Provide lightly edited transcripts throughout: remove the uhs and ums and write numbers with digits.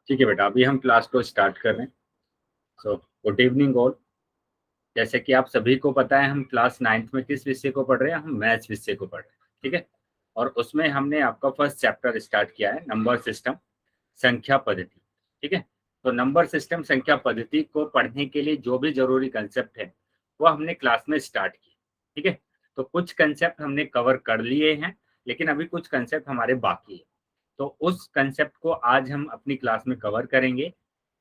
ठीक है बेटा, अभी हम क्लास को स्टार्ट कर रहे हैं। So good evening all. जैसे कि आप सभी को पता है, हम क्लास 9th में किस विषय को पढ़ रहे हैं? हम मैथ्स विषय को पढ़ रहे हैं, ठीक है। और उसमें हमने आपका फर्स्ट चैप्टर स्टार्ट किया है, नंबर सिस्टम, संख्या पद्धति, ठीक है। तो नंबर सिस्टम, संख्या पद्धति को पढ़ने के लिए जो भी जरूरी कंसेप्ट है वो हमने क्लास में स्टार्ट किए, ठीक है। तो कुछ कंसेप्ट हमने कवर कर लिए हैं, लेकिन अभी कुछ कंसेप्ट हमारे बाकी है। तो उस कंसेप्ट को आज हम अपनी क्लास में कवर करेंगे,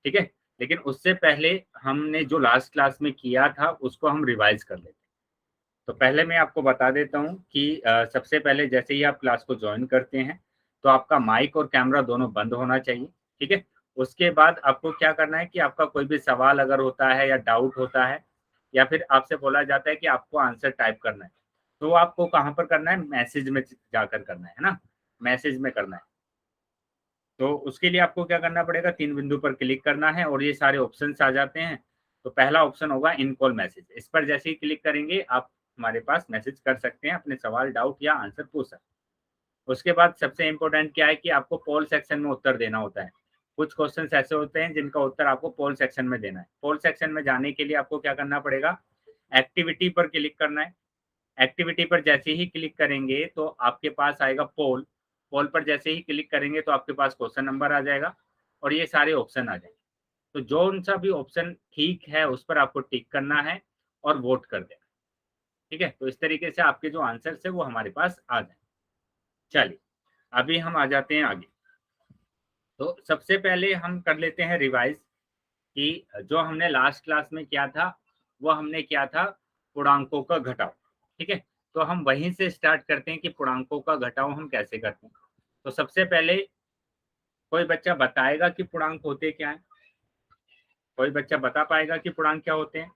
ठीक है। लेकिन उससे पहले हमने जो लास्ट क्लास में किया था उसको हम रिवाइज कर लेते हैं। तो पहले मैं आपको बता देता हूँ कि सबसे पहले जैसे ही आप क्लास को ज्वाइन करते हैं तो आपका माइक और कैमरा दोनों बंद होना चाहिए, ठीक है। उसके बाद आपको क्या करना है कि आपका कोई भी सवाल अगर होता है या डाउट होता है या फिर आपसे बोला जाता है कि आपको आंसर टाइप करना है, तो आपको कहाँ पर करना है? मैसेज में जाकर करना है ना, मैसेज में करना है। तो उसके लिए आपको क्या करना पड़ेगा? 3 बिंदु पर क्लिक करना है और ये सारे ऑप्शंस आ जाते हैं। तो पहला ऑप्शन होगा इन कॉल मैसेज, इस पर जैसे ही क्लिक करेंगे आप हमारे पास मैसेज कर सकते हैं, अपने सवाल, डाउट या आंसर पूछ सकते हैं। उसके बाद सबसे इम्पोर्टेंट क्या है कि आपको पोल सेक्शन में उत्तर देना होता है। कुछ क्वेश्चन ऐसे होते हैं जिनका उत्तर आपको पोल सेक्शन में देना है। पोल सेक्शन में जाने के लिए आपको क्या करना पड़ेगा? एक्टिविटी पर क्लिक करना है। एक्टिविटी पर जैसे ही क्लिक करेंगे तो आपके पास आएगा पोल। पोल पर जैसे ही क्लिक करेंगे तो आपके पास क्वेश्चन नंबर आ जाएगा और ये सारे ऑप्शन आ जाएंगे। तो जो उनसा भी ऑप्शन ठीक है उस पर आपको टिक करना है और वोट कर देना, ठीक है। तो इस तरीके से आपके जो आंसर है वो हमारे पास आ जाए। चलिए अभी हम आ जाते हैं आगे। तो सबसे पहले हम कर लेते हैं रिवाइज कि जो हमने लास्ट क्लास में किया था वो हमने किया था पूर्णांकों का घटाव, ठीक है। तो हम वहीं से स्टार्ट करते हैं कि पूर्णांकों का घटाव हम कैसे करते हैं। तो सबसे पहले कोई बच्चा बताएगा कि पूर्णांक होते क्या है? कोई बच्चा बता पाएगा कि पूर्णांक क्या होते हैं?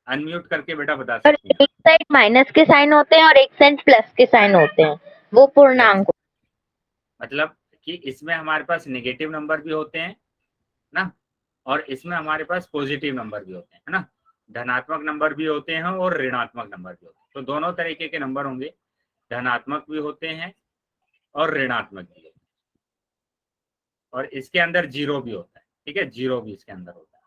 अनम्यूट करके बेटा बता और सकती हैं। एक साइड माइनस के साइन होते हैं और एक साइड प्लस के साइन होते हैं, वो पूर्णांक। मतलब कि इसमें हमारे पास नेगेटिव नंबर भी होते हैं ना, और इसमें हमारे पास पॉजिटिव नंबर भी होते हैं, है ना। धनात्मक नंबर भी होते हैं और ऋणात्मक नंबर भी होते हैं। तो दोनों तरीके के नंबर होंगे, धनात्मक भी होते हैं और ऋणात्मक भी होते हैं। और इसके अंदर जीरो भी होता है, ठीक है, जीरो भी इसके अंदर होता है।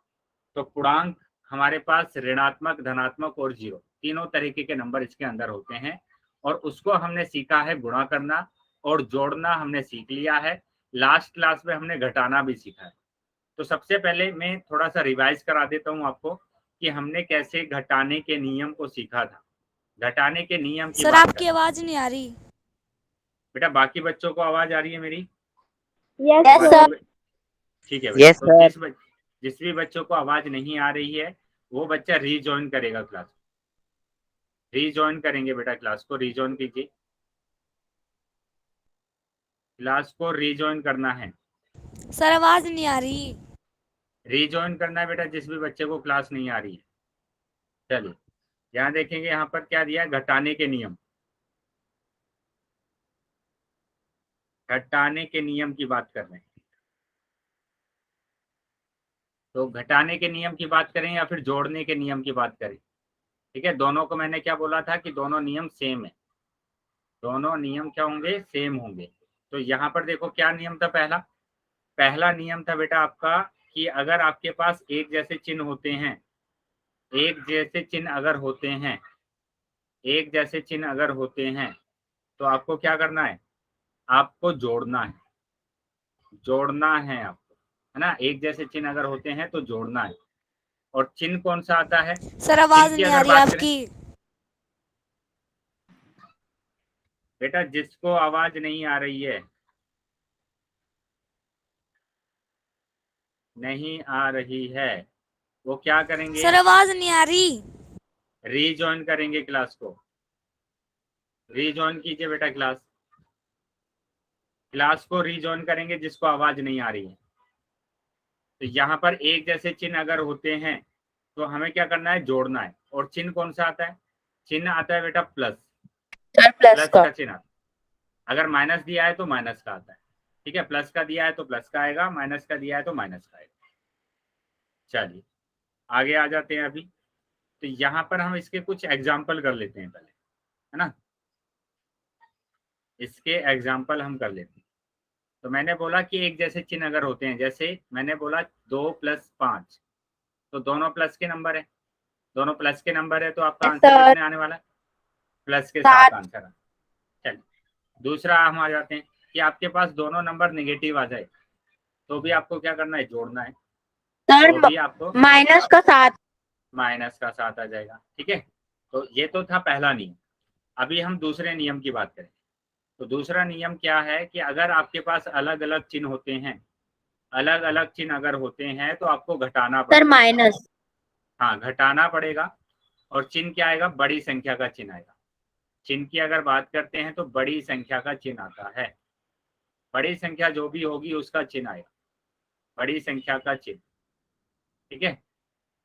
तो पूर्णांक हमारे पास ऋणात्मक, धनात्मक और जीरो, तीनों तरीके के नंबर इसके अंदर होते हैं। और उसको हमने सीखा है गुणा करना और जोड़ना हमने सीख लिया है। लास्ट क्लास में हमने घटाना भी सीखा है। तो सबसे पहले मैं थोड़ा सा रिवाइज करा देता हूँ आपको कि हमने कैसे घटाने के नियम को सीखा था। घटाने के नियम की सर बात आपकी करें आवाज नहीं आ रही। बेटा, बाकी बच्चों को आवाज आ रही है मेरी? यस बाकी सर। ठीक है बेटा। यस तो सर। जिस भी बच्चों को आवाज नहीं आ रही है वो बच्चा रीजॉइन करेगा क्लास। रीजॉइन करेंगे बेटा, क्लास को रीजॉइन कीजिए। क्लास को रीजॉइन करना है। सर आवाज नहीं आ रही। रीजॉइन करना है बेटा जिस भी बच्चे को क्लास नहीं आ रही है। चलिए यहाँ देखेंगे, यहाँ पर क्या दिया है? घटाने के नियम। घटाने के नियम की बात कर रहे हैं। तो घटाने के नियम की बात करें या फिर जोड़ने के नियम की बात करें, ठीक है। दोनों को मैंने क्या बोला था कि दोनों नियम सेम है। दोनों नियम क्या होंगे? सेम होंगे। तो यहाँ पर देखो क्या नियम था? पहला पहला नियम था बेटा आपका कि अगर आपके पास एक जैसे चिन्ह होते हैं, एक जैसे चिन्ह अगर होते हैं, एक जैसे चिन्ह अगर होते हैं तो आपको क्या करना है? आपको जोड़ना है। जोड़ना है आपको, है ना। एक जैसे चिन्ह अगर होते हैं तो जोड़ना है। और चिन्ह कौन सा आता है? सर चिन्ह आवाज की नहीं आ अगर रही बात करें आपकी। बेटा, जिसको आवाज नहीं आ रही है, नहीं आ रही है, वो क्या करेंगे? सर आवाज नहीं आ रही। रीजॉइन करेंगे क्लास को। रीजॉइन कीजिए बेटा क्लास। क्लास को रीजॉइन करेंगे जिसको आवाज नहीं आ रही है। तो यहाँ पर एक जैसे चिन्ह अगर होते हैं तो हमें क्या करना है? जोड़ना है। और चिन्ह कौन सा आता है? चिन्ह आता है बेटा प्लस। सर प्लस प्लस का। का चिन्ह। अगर माइनस दिया है तो माइनस का आता है, ठीक है। प्लस का दिया है तो प्लस का आएगा, माइनस का दिया है तो माइनस का आएगा। चलिए आगे आ जाते हैं अभी। तो यहाँ पर हम इसके कुछ एग्जाम्पल कर लेते हैं पहले, है ना। इसके एग्जाम्पल हम कर लेते हैं। तो मैंने बोला कि एक जैसे चिन्ह अगर होते हैं, जैसे मैंने बोला 2 + 5, तो दोनों प्लस के नंबर है, दोनों प्लस के नंबर है, तो आपका Yes, आंसर sir. कितने आने वाला है? प्लस के 7 सात। आंसर है। चलिए दूसरा हम आ जाते हैं कि आपके पास दोनों नंबर निगेटिव आ जाए तो भी आपको क्या करना है? जोड़ना है। सर तो भी आपको माइनस का 7। माइनस का 7 आ जाएगा। ठीक है, तो ये तो था पहला नियम। अभी हम दूसरे नियम की बात करें। तो दूसरा नियम क्या है कि अगर आपके पास अलग अलग चिन्ह होते हैं, अलग अलग चिन्ह अगर होते हैं तो आपको घटाना सर पड़ेगा। माइनस। हाँ, घटाना पड़ेगा। और चिन्ह क्या आएगा? बड़ी संख्या का चिन्ह आएगा। चिन्ह की अगर बात करते हैं तो बड़ी संख्या का चिन्ह आता है। बड़ी संख्या जो भी होगी उसका चिन्ह आएगा, बड़ी संख्या का चिन्ह। ठीक है,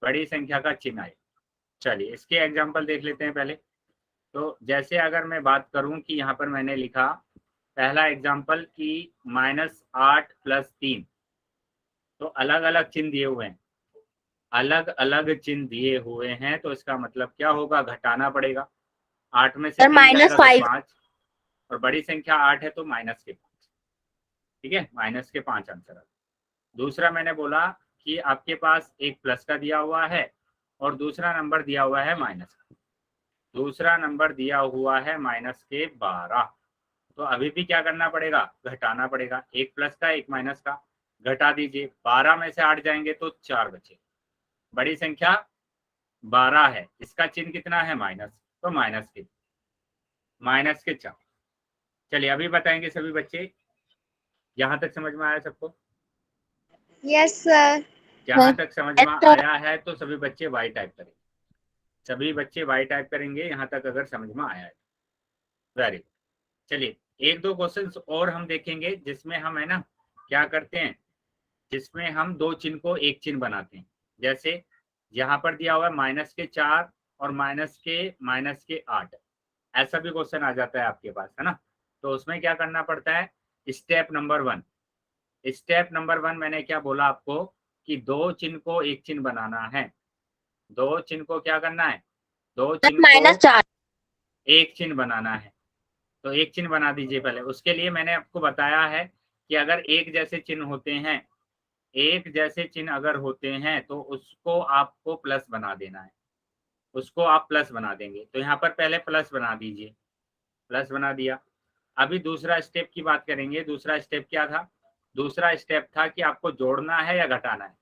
बड़ी संख्या का चिन्ह आएगा। चलिए इसके एग्जाम्पल देख लेते हैं पहले। तो जैसे अगर मैं बात करूं कि यहाँ पर मैंने लिखा पहला एग्जाम्पल कि -8 + 3, तो अलग अलग चिन्ह दिए हुए हैं, अलग अलग चिन्ह दिए हुए हैं, तो इसका मतलब क्या होगा? घटाना पड़ेगा। 8 में से सर 3 जाएगा तो -5। 5, और बड़ी संख्या 8 है तो माइनस के 5। ठीक है, माइनस के 5 आंसर। दूसरा मैंने बोला कि आपके पास एक प्लस का दिया हुआ है और दूसरा नंबर दिया हुआ है माइनस का। दूसरा नंबर दिया हुआ है माइनस के 12, तो अभी भी क्या करना पड़ेगा? घटाना पड़ेगा। एक प्लस का एक माइनस का, घटा दीजिए। 12 में से 8 जाएंगे तो 4 बचे। बड़ी संख्या 12 है, इसका चिन्ह कितना है? माइनस, तो माइनस के 4। चलिए अभी बताएंगे सभी बच्चे। यहाँ तक समझ में आया सबको? Yes sir. जहां तक समझ में सर आया है तो सभी बच्चे वाई टाइप करेंगे। सभी बच्चे वाई टाइप करेंगे यहाँ तक अगर समझ में आया है। Very good. चलिए एक दो क्वेश्चंस और हम देखेंगे जिसमें हम है ना क्या करते हैं, जिसमें हम दो चिन्ह को एक चिन्ह बनाते हैं। जैसे यहाँ पर दिया हुआ है -4 और -8, ऐसा भी क्वेश्चन आ जाता है आपके पास, है ना। तो उसमें क्या करना पड़ता है? Step number 1। स्टेप नंबर 1 मैंने क्या बोला आपको कि दो चिन्ह को एक चिन्ह बनाना है। दो चिन्ह को क्या करना है? दो चिन्ह को -4। एक चिन्ह बनाना है। तो एक चिन्ह बना दीजिए पहले। उसके लिए मैंने आपको बताया है कि अगर एक जैसे चिन्ह होते हैं, एक जैसे चिन्ह अगर होते हैं तो उसको आपको प्लस बना देना है, उसको आप प्लस बना देंगे। तो यहाँ पर पहले प्लस बना दीजिए, प्लस बना दिया। अभी दूसरा स्टेप की बात करेंगे। दूसरा स्टेप क्या था? दूसरा स्टेप था कि आपको जोड़ना है या घटाना है,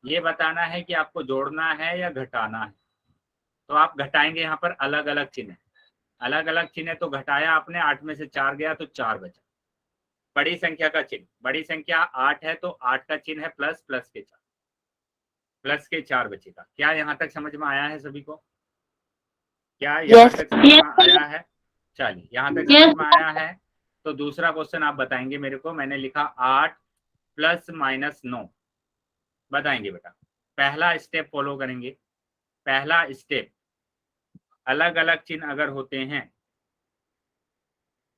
ये बताना है कि आपको जोड़ना है या घटाना है। तो आप घटाएंगे। यहाँ पर अलग अलग चिन्ह, अलग अलग चिन्ह, तो घटाया आपने, 8 में से 4 गया तो 4 बचा। बड़ी संख्या का चिन्ह, बड़ी संख्या 8 है तो 8 का चिन्ह है प्लस, प्लस के 4, प्लस के 4 बचेगा। क्या यहाँ तक समझ में आया है सभी को? क्या यहाँ यस। तक समझ में आया है? चलिए यहाँ तक समझ में आया है तो दूसरा क्वेश्चन आप बताएंगे मेरे को। मैंने लिखा 8 + -9, बताएंगे बेटा। पहला स्टेप फॉलो करेंगे। पहला स्टेप, अलग अलग चिन्ह अगर होते हैं,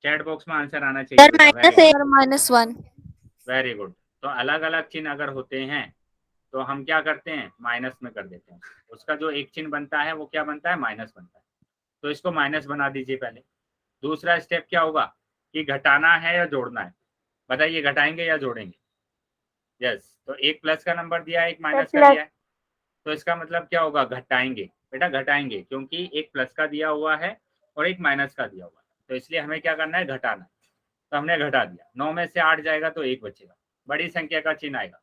चैट बॉक्स में आंसर आना चाहिए सर बेटा। Very good, -1। Very good. तो अलग अलग चिन्ह अगर होते हैं तो हम क्या करते हैं? माइनस में कर देते हैं। उसका जो एक चिन्ह बनता है वो क्या बनता है? माइनस बनता है। तो इसको माइनस बना दीजिए पहले। दूसरा स्टेप क्या होगा कि घटाना है या जोड़ना है? बताइए, घटाएंगे या जोड़ेंगे? यस, तो एक प्लस का नंबर दिया है, एक माइनस का दिया है, तो इसका मतलब क्या होगा? घटाएंगे बेटा, घटाएंगे, क्योंकि एक प्लस का दिया हुआ है और एक माइनस का दिया हुआ है, तो इसलिए हमें क्या करना है? घटाना। तो हमने घटा दिया। 9 में से 8 जाएगा तो 1 बचेगा। बड़ी संख्या का चिन्ह आएगा,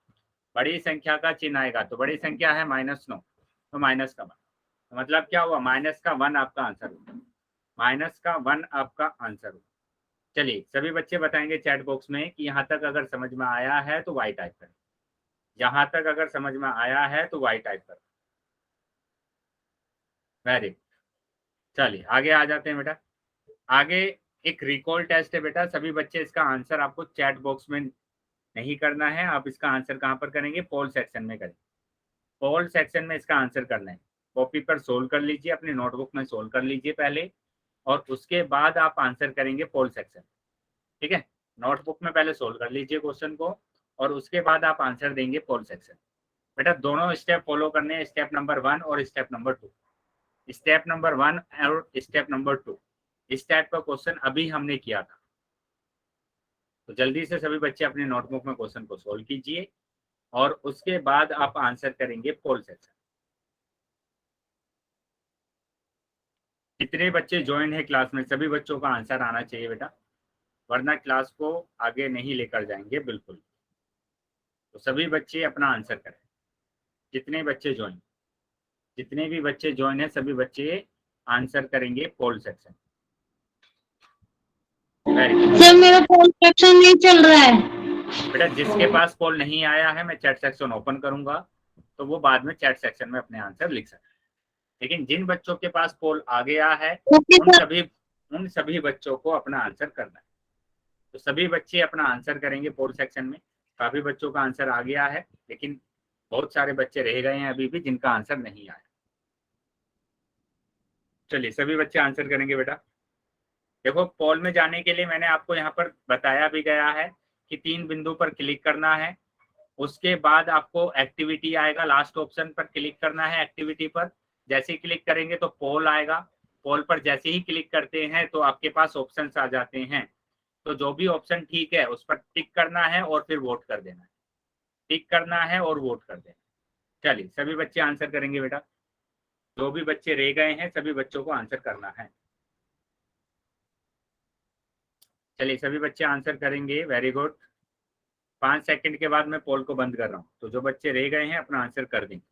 बड़ी संख्या का चिन्ह आएगा। तो बड़ी संख्या है -9, तो माइनस का 1। तो मतलब क्या हुआ? माइनस का 1 आपका आंसर होगा, माइनस का 1 आपका आंसर होगा। चलिए सभी बच्चे बताएंगे चैट बॉक्स में कि यहाँ तक अगर समझ में आया है तो वाई टाइप करें। यहाँ तक अगर समझ में आया है तो वाई टाइप करें। Very good. चलिए आगे आ जाते हैं बेटा। आगे एक रिकॉल टेस्ट है बेटा। सभी बच्चे इसका आंसर आपको चैट बॉक्स में नहीं करना है। आप इसका आंसर कहाँ पर करेंगे? पोल सेक्शन में करेंगे। पोल सेक्शन में इसका आंसर करना है। कॉपी पर सोल्व कर लीजिए, अपने नोटबुक में सोल्व कर लीजिए पहले, और उसके बाद आप आंसर करेंगे पोल सेक्शन। ठीक है, नोटबुक में पहले सोल्व कर लीजिए क्वेश्चन को और उसके बाद आप आंसर देंगे पोल सेक्शन। बेटा दोनों स्टेप फॉलो करने हैं, स्टेप नंबर 1 और स्टेप नंबर 2। स्टेप नंबर 1 और स्टेप नंबर 2, इस टाइप का क्वेश्चन अभी हमने किया था। तो जल्दी से सभी बच्चे अपने नोटबुक में क्वेश्चन को सोल्व कीजिए और उसके बाद आप आंसर करेंगे पोल सेक्शन। कितने बच्चे ज्वाइन है क्लास में, सभी बच्चों का आंसर आना चाहिए बेटा, वरना क्लास को आगे नहीं लेकर जाएंगे बिल्कुल। तो सभी बच्चे अपना आंसर करें, जितने बच्चे ज्वाइन, जितने भी बच्चे ज्वाइन है सभी बच्चे आंसर करेंगे पोल सेक्शन। Very good. सर मेरा पोल सेक्शन नहीं चल रहा है। बेटा जिसके पास पोल नहीं आया है मैं चैट सेक्शन ओपन करूंगा, तो वो बाद में चैट सेक्शन में अपने आंसर लिख सकते हैं। लेकिन जिन बच्चों के पास पोल आ गया है ओके उन सर। सभी बच्चों को अपना आंसर करना है। तो सभी बच्चे अपना आंसर करेंगे पोल सेक्शन में। काफी बच्चों का आंसर आ गया है, लेकिन बहुत सारे बच्चे रह गए हैं अभी भी जिनका आंसर नहीं आया। चलिए सभी बच्चे आंसर करेंगे बेटा। देखो पोल में जाने के लिए मैंने आपको यहाँ पर बताया भी गया है कि 3 बिंदु पर क्लिक करना है, उसके बाद आपको एक्टिविटी आएगा, लास्ट ऑप्शन पर क्लिक करना है एक्टिविटी पर। जैसे ही क्लिक करेंगे तो पोल आएगा, पोल पर जैसे ही क्लिक करते हैं तो आपके पास ऑप्शंस आ जाते हैं। तो जो भी ऑप्शन ठीक है उस पर टिक करना है और फिर वोट कर देना है, टिक करना है और वोट कर देना। चलिए सभी बच्चे आंसर करेंगे बेटा, जो भी बच्चे रह गए हैं सभी बच्चों को आंसर करना है। चलिए सभी बच्चे आंसर करेंगे, वेरी गुड। 5 सेकंड के बाद मैं पोल को बंद कर रहा हूँ, तो जो बच्चे रह गए हैं अपना आंसर कर देंगे।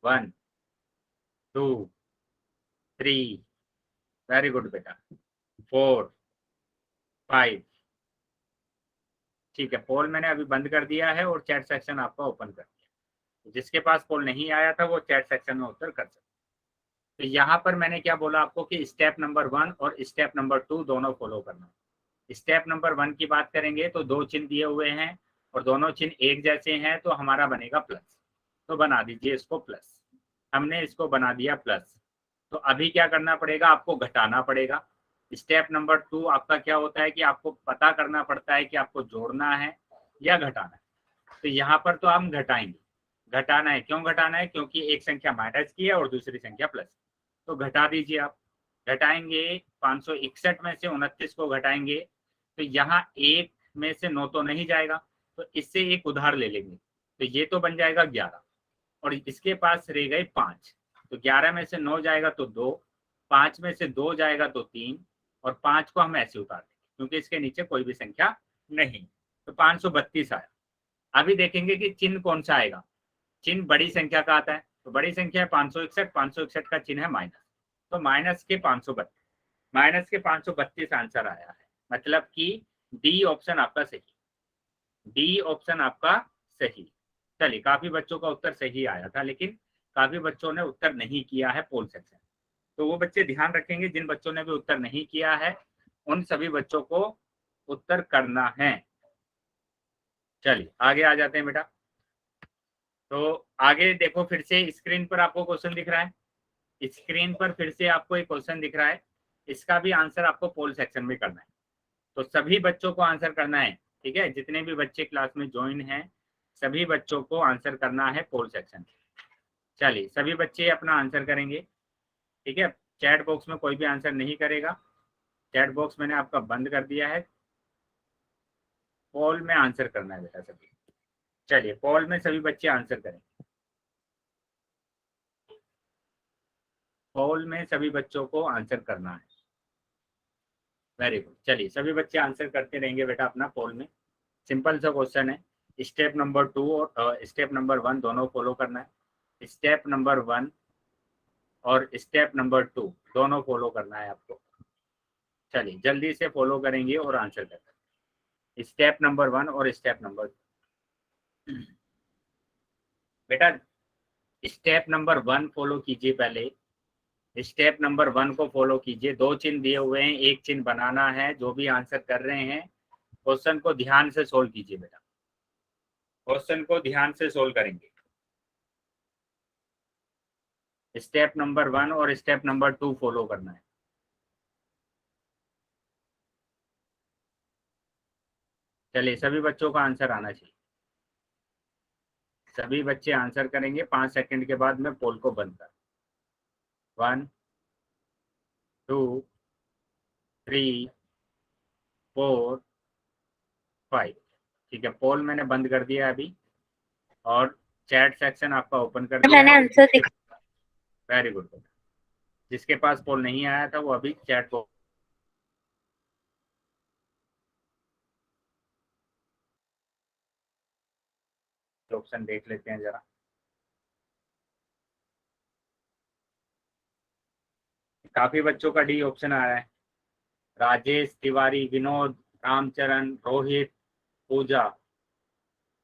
1 2 3, वेरी गुड बेटा, 4 5। ठीक है, पोल मैंने अभी बंद कर दिया है और चैट सेक्शन आपका ओपन कर दिया। जिसके पास पोल नहीं आया था वो चैट सेक्शन में उत्तर कर सकते। तो यहाँ पर मैंने क्या बोला आपको कि स्टेप नंबर 1 और स्टेप नंबर 2 दोनों फॉलो करना। स्टेप नंबर 1 की बात करेंगे तो 2 चिन्ह दिए हुए हैं और दोनों चिन्ह एक जैसे हैं, तो हमारा बनेगा प्लस। तो बना दीजिए इसको प्लस। हमने इसको बना दिया प्लस। तो अभी क्या करना पड़ेगा, आपको घटाना पड़ेगा। स्टेप नंबर 2 आपका क्या होता है कि आपको पता करना पड़ता है कि आपको जोड़ना है या घटाना है। तो यहाँ पर तो हम घटाएंगे, घटाना है। क्यों घटाना है, क्योंकि एक संख्या माइनस की है और दूसरी संख्या प्लस। तो घटा दीजिए आप। घटाएंगे 561 में से 29 को घटाएंगे तो यहाँ 1 में से 9 तो नहीं जाएगा, तो इससे एक उधार ले लेंगे, तो ये तो बन जाएगा 11 और इसके पास रह गए 5। तो 11 में से 9 जाएगा तो 2, 5 में से 2 जाएगा तो 3 और 5 को हम ऐसे उतार देंगे क्योंकि इसके नीचे कोई भी संख्या नहीं। तो 532 आया। अभी देखेंगे कि चिन्ह कौन सा आएगा। चिन्ह बड़ी संख्या का आता है, तो बड़ी संख्या है 561, 561 का चिन्ह है माइनस, तो माइनस के 532, माइनस के 532 आंसर आया है। मतलब कि डी ऑप्शन आपका सही, डी ऑप्शन आपका सही। चलिए काफी बच्चों का उत्तर सही आया था, लेकिन काफी बच्चों ने उत्तर नहीं किया है पोल सेक्शन। तो वो बच्चे ध्यान रखेंगे, जिन बच्चों ने भी उत्तर नहीं किया है उन सभी बच्चों को उत्तर करना है। चलिए आगे आ जाते हैं बेटा। तो आगे देखो, फिर से स्क्रीन पर आपको क्वेश्चन दिख रहा है, स्क्रीन पर फिर से आपको एक क्वेश्चन दिख रहा है। इसका भी आंसर आपको पोल सेक्शन में करना है। तो सभी बच्चों को आंसर करना है, ठीक है। जितने भी बच्चे क्लास में ज्वाइन हैं सभी बच्चों को आंसर करना है पोल सेक्शन। चलिए सभी बच्चे अपना आंसर करेंगे, ठीक है। चैट बॉक्स में कोई भी आंसर नहीं करेगा, चैट बॉक्स मैंने आपका बंद कर दिया है। पोल में आंसर करना है बेटा सभी। चलिए पोल में सभी बच्चे आंसर करेंगे, पोल में सभी बच्चों को आंसर करना है। Very good. चलिए सभी बच्चे आंसर करते रहेंगे बेटा अपना पोल में। सिंपल सा क्वेश्चन है। स्टेप नंबर 2 और स्टेप नंबर 1 दोनों फॉलो करना है। स्टेप नंबर 1 और स्टेप नंबर 2 दोनों फॉलो करना है आपको। चलिए जल्दी से फॉलो करेंगे और आंसर करेंगे। स्टेप नंबर 1 और स्टेप नंबर 2। बेटा स्टेप नंबर 1 फॉलो कीजिए पहले। स्टेप नंबर 1 को फॉलो कीजिए। 2 चिन्ह दिए हुए हैं, एक चिन्ह बनाना है। जो भी आंसर कर रहे हैं क्वेश्चन को ध्यान से सोल्व कीजिए बेटा, क्वेश्चन को ध्यान से सोल्व करेंगे। स्टेप नंबर 1 और स्टेप नंबर 2 फॉलो करना है। चलिए सभी बच्चों का आंसर आना चाहिए, सभी बच्चे आंसर करेंगे। 5 सेकंड के बाद मैं पोल को बंद कर। 1 2 3 4 5। ठीक है, पोल मैंने बंद कर दिया अभी और चैट सेक्शन आपका ओपन कर दिया मैंने है। आंसर दिखा। Very good. जिसके पास पोल नहीं आया था वो अभी चैट को ऑप्शन देख लेते हैं जरा। काफी बच्चों का डी ऑप्शन आ रहा है। राजेश तिवारी, विनोद, रामचरण, रोहित, पूजा।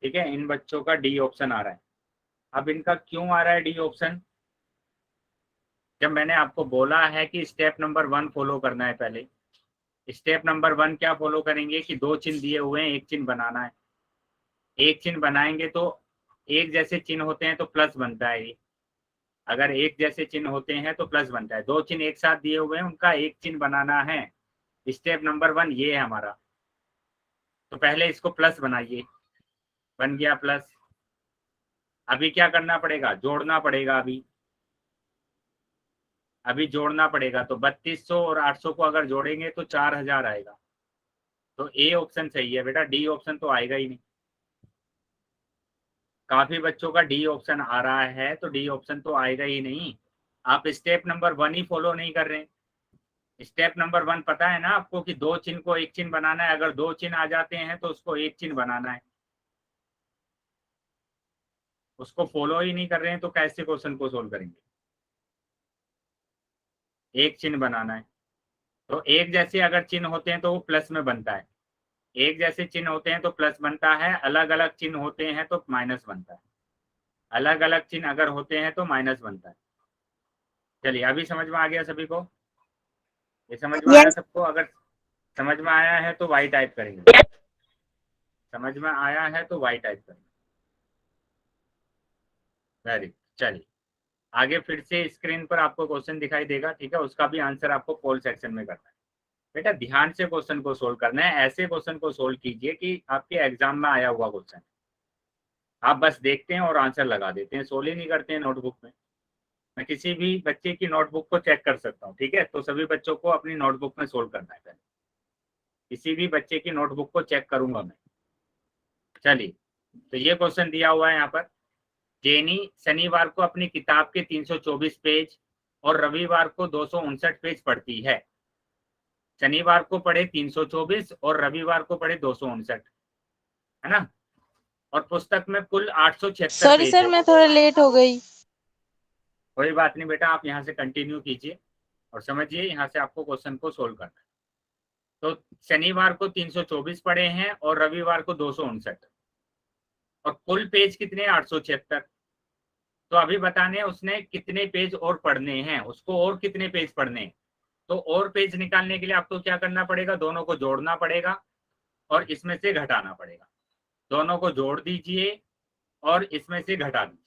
ठीक है, इन बच्चों का डी ऑप्शन आ रहा है। अब इनका क्यों आ रहा है डी ऑप्शन? जब मैंने आपको बोला है कि स्टेप नंबर 1 फॉलो करना है, पहले स्टेप नंबर 1 क्या फॉलो करेंगे कि 2 चिन्ह दिए हुए हैं, एक चिन्ह बनाना है। एक चिन्ह बनाएंगे तो एक जैसे चिन्ह होते हैं तो प्लस बनता है। अगर एक जैसे चिन्ह होते हैं तो प्लस बनता है। 2 चिन्ह एक साथ दिए हुए हैं, उनका एक चिन्ह बनाना है। स्टेप नंबर 1 ये है हमारा। तो पहले इसको प्लस बनाइए। बन गया प्लस। अभी क्या करना पड़ेगा? जोड़ना पड़ेगा। अभी जोड़ना पड़ेगा। तो 3200 और 800 को अगर जोड़ेंगे तो 4000 आएगा। तो ए ऑप्शन सही है बेटा, डी ऑप्शन तो आएगा ही नहीं। काफी बच्चों का डी ऑप्शन आ रहा है तो डी ऑप्शन तो आएगा ही नहीं। आप स्टेप नंबर 1 ही फॉलो नहीं कर रहे हैं। स्टेप नंबर 1 पता है ना आपको कि 2 चिन्ह को एक चिन्ह बनाना है। अगर 2 चिन्ह आ जाते हैं तो उसको एक चिन्ह बनाना है। उसको फॉलो ही नहीं कर रहे हैं तो कैसे क्वेश्चन को सोल्व करेंगे? एक चिन्ह बनाना है। तो एक जैसे अगर चिन्ह होते हैं तो वो प्लस में बनता है। एक जैसे चिन्ह होते हैं तो प्लस बनता है, अलग अलग चिन्ह होते हैं तो माइनस बनता है। अलग अलग चिन्ह अगर होते हैं तो माइनस बनता है। चलिए, अभी समझ में आ गया सभी को? ये समझ में आया यस सबको? अगर समझ में आया है तो वाई टाइप करेंगे। समझ में आया है तो वाई टाइप करेंगे। वेरी। चलिए, आगे फिर से स्क्रीन पर आपको क्वेश्चन दिखाई देगा। ठीक है, उसका भी आंसर आपको पोल सेक्शन में करना है। बेटा ध्यान से क्वेश्चन को सोल्व करना है। ऐसे क्वेश्चन को सोल्व कीजिए कि आपके एग्जाम में आया हुआ क्वेश्चन। आप बस देखते हैं और आंसर लगा देते हैं, सोल्व ही नहीं करते हैं नोटबुक में। मैं किसी भी बच्चे की नोटबुक को चेक कर सकता हूँ। ठीक है, तो सभी बच्चों को अपनी नोटबुक में सोल्व करना है। पहले किसी भी बच्चे की नोटबुक को चेक करूंगा मैं। चलिए, तो ये क्वेश्चन दिया हुआ है यहाँ पर। जेनी शनिवार को अपनी किताब के 324 पेज और रविवार को 259 पेज पढ़ती है। शनिवार को पढ़े 324 और रविवार को पढ़े 259, है ना? और पुस्तक में कुल 876 सॉरी पेज सर, है। मैं थोड़ा लेट हो गई। कोई बात नहीं बेटा, आप यहाँ से कंटिन्यू कीजिए और समझिए, यहाँ से आपको क्वेश्चन को सोल्व करना है। तो शनिवार को 324 पढ़े हैं और रविवार को 259, और कुल पेज कितने? 876। तो अभी बताने उसने कितने पेज और पढ़ने हैं, उसको और कितने पेज पढ़ने हैं। तो और पेज निकालने के लिए आपको क्या करना पड़ेगा? दोनों को जोड़ना पड़ेगा और इसमें से घटाना पड़ेगा। दोनों को जोड़ दीजिए और इसमें से घटा दीजिए।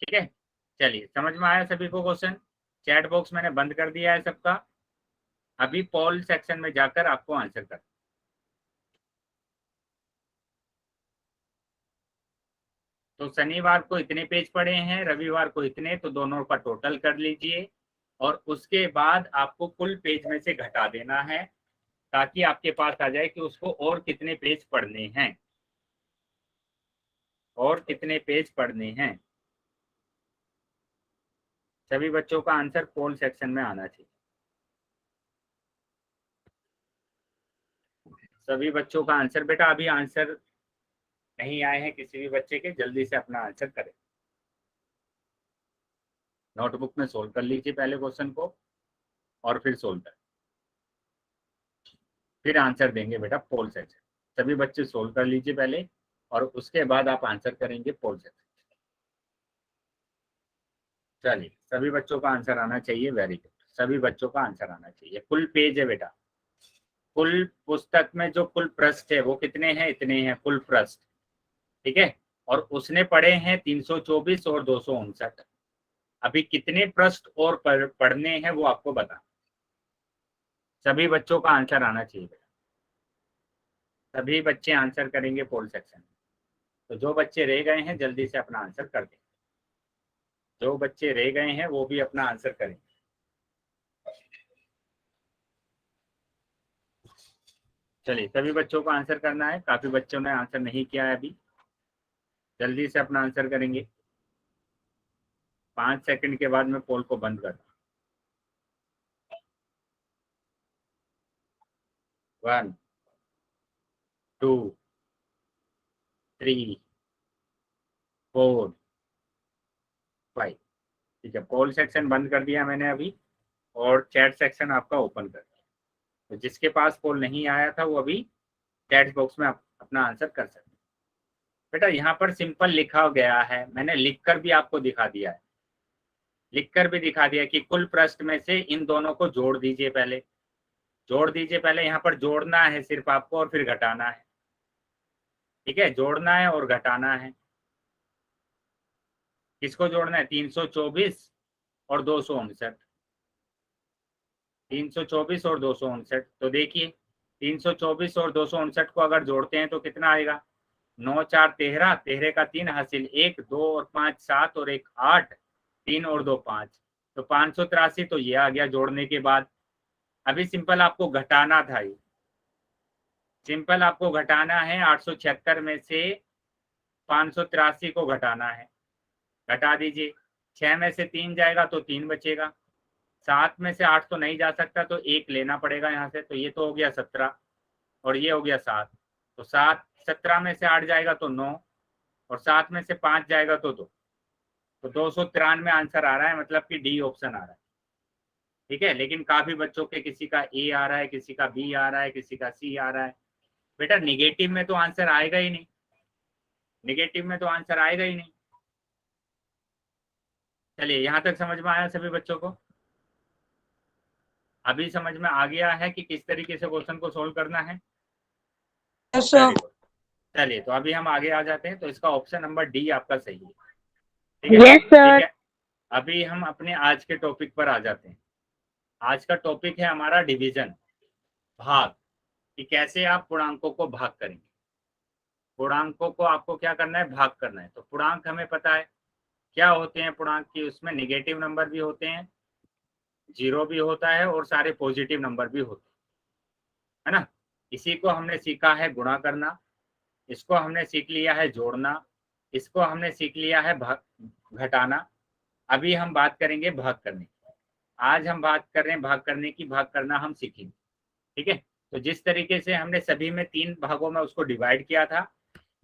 ठीक है, चलिए, समझ में आया सभी को क्वेश्चन? चैट बॉक्स मैंने बंद कर दिया है सबका। अभी पोल सेक्शन में जाकर आपको आंसर कर। तो शनिवार को इतने पेज पढ़े हैं, रविवार को इतने, तो दोनों का टोटल कर लीजिए और उसके बाद आपको कुल पेज में से घटा देना है, ताकि आपके पास आ जाए कि उसको और कितने पेज पढ़ने हैं। और कितने पेज पढ़ने हैं। सभी बच्चों का आंसर पोल सेक्शन में आना चाहिए। सभी बच्चों का आंसर। बेटा अभी आंसर नहीं आए हैं किसी भी बच्चे के, जल्दी से अपना आंसर करें। नोटबुक में सोल्व कर लीजिए पहले क्वेश्चन को और फिर सोल्व करें, फिर आंसर देंगे बेटा पोल सेक्शन। सभी बच्चे सोल्व कर लीजिए पहले और उसके बाद आप आंसर करेंगे पोल सेक्शन। चलिए, सभी बच्चों का आंसर आना चाहिए। वेरी गुड, सभी बच्चों का आंसर आना चाहिए। कुल पेज है बेटा, कुल पुस्तक में जो कुल पृष्ठ है वो कितने हैं? इतने हैं कुल पृष्ठ। ठीक है, और उसने पढ़े हैं 324 और 259। अभी कितने पृष्ठ और पढ़ने हैं वो आपको बता। सभी बच्चों का आंसर आना चाहिए बेटा। सभी बच्चे आंसर करेंगे पोल सेक्शन। तो जो बच्चे रह गए हैं जल्दी से अपना आंसर कर दें। जो बच्चे रह गए हैं वो भी अपना आंसर करें। चलिए सभी बच्चों को आंसर करना है, काफी बच्चों ने आंसर नहीं किया है अभी, जल्दी से अपना आंसर करेंगे। 5 सेकंड के बाद मैं पोल को बंद कर 1 2 3 4 5। ठीक है, पोल सेक्शन बंद कर दिया मैंने अभी और चैट सेक्शन आपका ओपन कर दिया। तो जिसके पास पोल नहीं आया था वो अभी चैट बॉक्स में अपना आंसर कर सकते हैं। बेटा यहाँ पर सिंपल लिखा गया है, मैंने लिखकर भी आपको दिखा दिया है, लिखकर भी दिखा दिया कि कुल पृष्ठ में से इन दोनों को जोड़ दीजिए, पहले जोड़ दीजिए। पहले यहाँ पर जोड़ना है सिर्फ आपको और फिर घटाना है। ठीक है, जोड़ना है और घटाना है। किसको जोड़ना है? 324 और 259। 324 और 259। तो देखिए 324 और 259 को अगर जोड़ते हैं तो कितना आएगा? 9 4 13, 13 का 3 हासिल 1, 2 और 5 7 और 1 8, 3 और 2 5, तो 583। तो ये आ गया जोड़ने के बाद। अभी सिंपल आपको घटाना था, ये सिंपल आपको घटाना है। 876 में से 583 को घटाना है, घटा दीजिए। 6 में से 3 जाएगा तो 3 बचेगा। 7 में से 8 तो नहीं जा सकता तो 1 लेना पड़ेगा यहाँ से, तो ये तो हो गया 17 और ये हो गया 7। तो 7 17 में से 8 जाएगा तो 9 और 7 में से 5 जाएगा तो 2, तो 293 आंसर आ रहा है, मतलब कि डी ऑप्शन आ रहा है। ठीक है, लेकिन काफी बच्चों के किसी का ए आ रहा है, किसी का बी आ रहा है, किसी का सी आ रहा है। बेटा निगेटिव में तो आंसर आएगा ही नहीं, निगेटिव में तो आंसर आएगा ही नहीं। चलिए यहाँ तक समझ में आया सभी बच्चों को? अभी समझ में आ गया है कि किस तरीके से क्वेश्चन को सोल्व करना है? चलिए तो अभी हम आगे आ जाते हैं। तो इसका ऑप्शन नंबर डी आपका सही है। ठीक है, यस सर। ठीक है, अभी हम अपने आज के टॉपिक पर आ जाते हैं। आज का टॉपिक है हमारा डिवीजन, भाग, कि कैसे आप पूर्णांकों को भाग करेंगे। पूर्णांकों को आपको क्या करना है? भाग करना है। तो पूर्णांक हमें पता है क्या होते हैं पूर्णांक की, उसमें नेगेटिव नंबर भी होते हैं, जीरो भी होता है और सारे पॉजिटिव नंबर भी होते हैं, है ना। इसी को हमने सीखा है गुणा करना, इसको हमने सीख लिया है जोड़ना, इसको हमने सीख लिया है घटाना। अभी हम बात करेंगे भाग करने की। आज हम बात कर रहे हैं भाग करने की, भाग करना हम सीखेंगे। ठीक है, तो जिस तरीके से हमने सभी में 3 भागों में उसको डिवाइड किया था,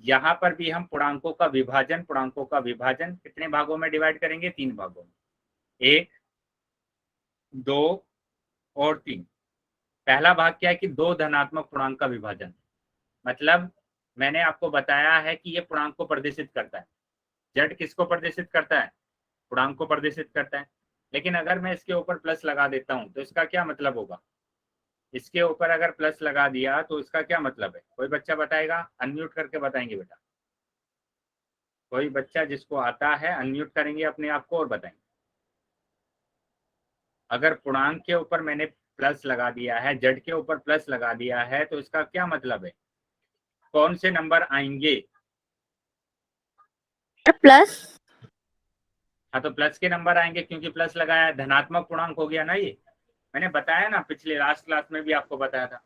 यहाँ पर भी हम पूर्णांकों का विभाजन कितने भागों में डिवाइड करेंगे? 3 भागों में, 1 2 और 3। पहला भाग क्या है कि 2 धनात्मक पूर्णांक का विभाजन, मतलब मैंने आपको बताया है कि ये पूर्णांक को प्रदर्शित करता है। जेड किसको प्रदर्शित करता है? पूर्णांक को प्रदर्शित करता है। लेकिन अगर मैं इसके ऊपर प्लस लगा देता हूं तो इसका क्या मतलब होगा? इसके ऊपर अगर प्लस लगा दिया तो इसका क्या मतलब है? कोई बच्चा बताएगा? अनम्यूट करके बताएंगे बेटा, कोई बच्चा जिसको आता है अनम्यूट करेंगे अपने आप को और बताएंगे। अगर पूर्णांक के ऊपर मैंने प्लस लगा दिया है, जेड के ऊपर प्लस लगा दिया है, तो इसका क्या मतलब है? कौन से नंबर आएंगे? प्लस। हाँ, तो प्लस के नंबर आएंगे क्योंकि प्लस लगाया, धनात्मक पूर्णांक हो गया ना। ये मैंने बताया ना, पिछले लास्ट क्लास में भी आपको बताया था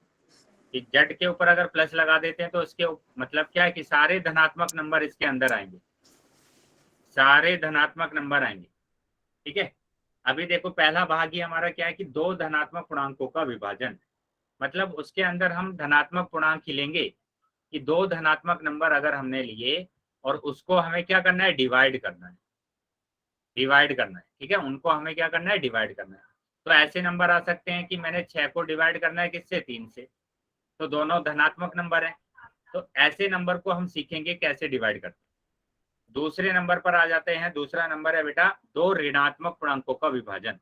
कि जेड के ऊपर अगर प्लस लगा देते हैं तो इसके मतलब क्या है कि सारे धनात्मक नंबर इसके अंदर आएंगे, सारे धनात्मक नंबर आएंगे। ठीक है, अभी देखो पहला भाग ही हमारा क्या है कि 2 धनात्मक पूर्णांकों का विभाजन, मतलब उसके अंदर हम धनात्मक पूर्णांक ही लेंगे कि 2 धनात्मक नंबर अगर हमने लिए और उसको हमें क्या करना है? डिवाइड करना है, डिवाइड करना है। ठीक है, उनको हमें क्या करना है? डिवाइड करना है। तो ऐसे नंबर आ सकते हैं कि मैंने 6 को डिवाइड करना है किससे? 3 से, तो दोनों धनात्मक नंबर हैं। तो ऐसे नंबर को हम सीखेंगे कैसे डिवाइड करते हैं। दूसरे नंबर पर आ जाते हैं। दूसरा नंबर है बेटा 2 ऋणात्मक पूर्णांकों का विभाजन।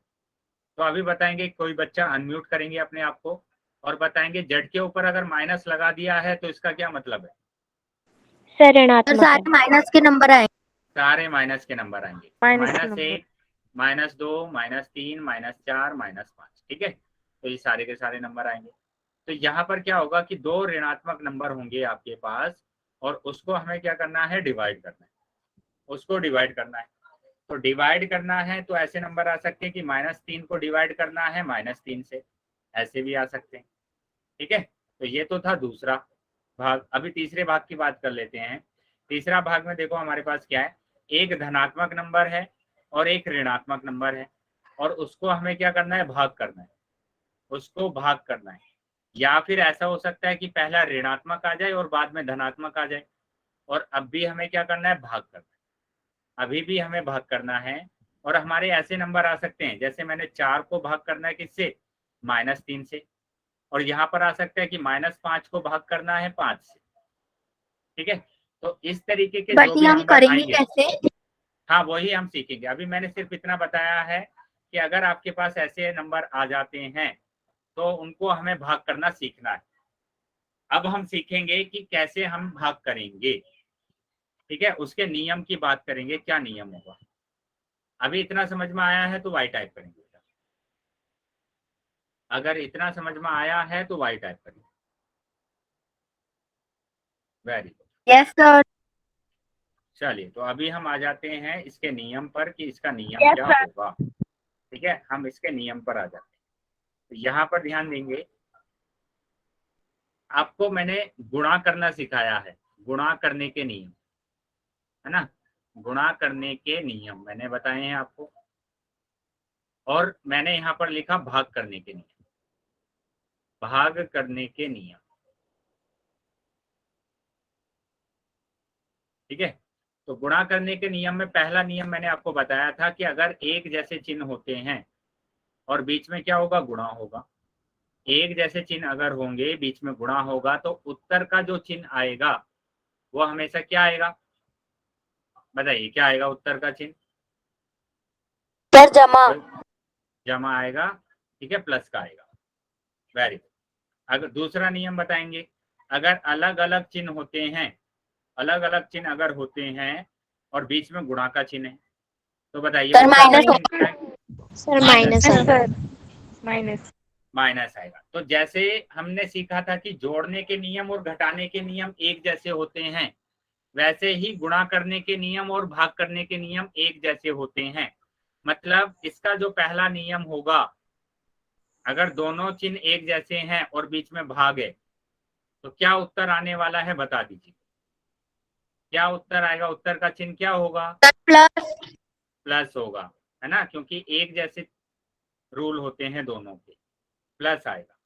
तो अभी बताएंगे, कोई बच्चा अनम्यूट करेंगे अपने आप को और बताएंगे जेड के ऊपर अगर माइनस लगा दिया है तो इसका क्या मतलब है? सर ऋणात्मक, सारे माइनस के नंबर आएंगे, सारे माइनस के नंबर आएंगे। -1 -2 -3 -4 -5। ठीक है, तो ये सारे के सारे नंबर आएंगे। तो यहाँ पर क्या होगा कि 2 ऋणात्मक नंबर होंगे आपके पास और उसको हमें क्या करना है? डिवाइड करना है, उसको डिवाइड करना है। तो डिवाइड करना है तो ऐसे नंबर आ सकते हैं कि -3 को डिवाइड करना है -3 से, ऐसे भी आ सकते हैं। ठीक है, तो ये तो था दूसरा भाग। अभी तीसरे भाग की बात कर लेते हैं। तीसरा भाग में देखो हमारे पास क्या है, एक धनात्मक नंबर है और एक ऋणात्मक नंबर है, और उसको हमें क्या करना है, भाग करना है, उसको भाग करना है। या फिर ऐसा हो सकता है कि पहला ऋणात्मक आ जाए और बाद में धनात्मक आ जाए, और अब भी हमें क्या करना है, भाग करना है। अभी भी हमें भाग करना है, और हमारे ऐसे नंबर आ सकते हैं, जैसे मैंने 4 को भाग करना है किससे, -3 से, और यहाँ पर आ सकता है कि -5 को भाग करना है 5 से। ठीक है, तो इस तरीके के जो भी नंबर आएंगे, कैसे? हाँ वही हम सीखेंगे। अभी मैंने सिर्फ इतना बताया है कि अगर आपके पास ऐसे नंबर आ जाते हैं तो उनको हमें भाग करना सीखना है। अब हम सीखेंगे कि कैसे हम भाग करेंगे। ठीक है, उसके नियम की बात करेंगे, क्या नियम होगा। अभी इतना समझ में आया है तो वाई टाइप करेंगे। अगर इतना समझ में आया है तो वाई टाइप करेंगे। Very good. Yes sir. चलिए, तो अभी हम आ जाते हैं इसके नियम पर कि इसका नियम Yes, क्या sir. होगा। ठीक है, हम इसके नियम पर आ जाते हैं। तो यहाँ पर ध्यान देंगे, आपको मैंने गुणा करना सिखाया है, गुणा करने के नियम, है ना, गुणा करने के नियम मैंने बताए हैं आपको, और मैंने यहाँ पर लिखा भाग करने के नियम, भाग करने के नियम। ठीक है, तो गुणा करने के नियम में पहला नियम मैंने आपको बताया था कि अगर एक जैसे चिन्ह होते हैं और बीच में क्या होगा, गुणा होगा। एक जैसे चिन्ह अगर होंगे, बीच में गुणा होगा, तो उत्तर का जो चिन्ह आएगा वो हमेशा क्या आएगा, बताइए क्या आएगा उत्तर का चिन्ह। सर जमा। जमा आएगा। ठीक है, प्लस का आएगा। Very good. अगर दूसरा नियम बताएंगे, अगर अलग अलग चिन्ह होते हैं, अलग अलग चिन्ह अगर होते हैं और बीच में गुणा का चिन्ह है, तो बताइए सर, उत्तर का माइनस चिन्ह क्या है? Sir minus minus. माइनस आएगा। तो जैसे हमने सीखा था कि जोड़ने के नियम और घटाने के नियम एक जैसे होते हैं, वैसे ही गुणा करने के नियम और भाग करने के नियम एक जैसे होते हैं। मतलब इसका जो पहला नियम होगा, अगर दोनों चिन्ह एक जैसे हैं और बीच में भाग है, तो क्या उत्तर आने वाला है, बता दीजिए क्या उत्तर आएगा। उत्तर का चिन्ह क्या होगा, प्लस। प्लस होगा, है ना, क्योंकि एक जैसे रूल होते हैं दोनों के, प्लस आएगा।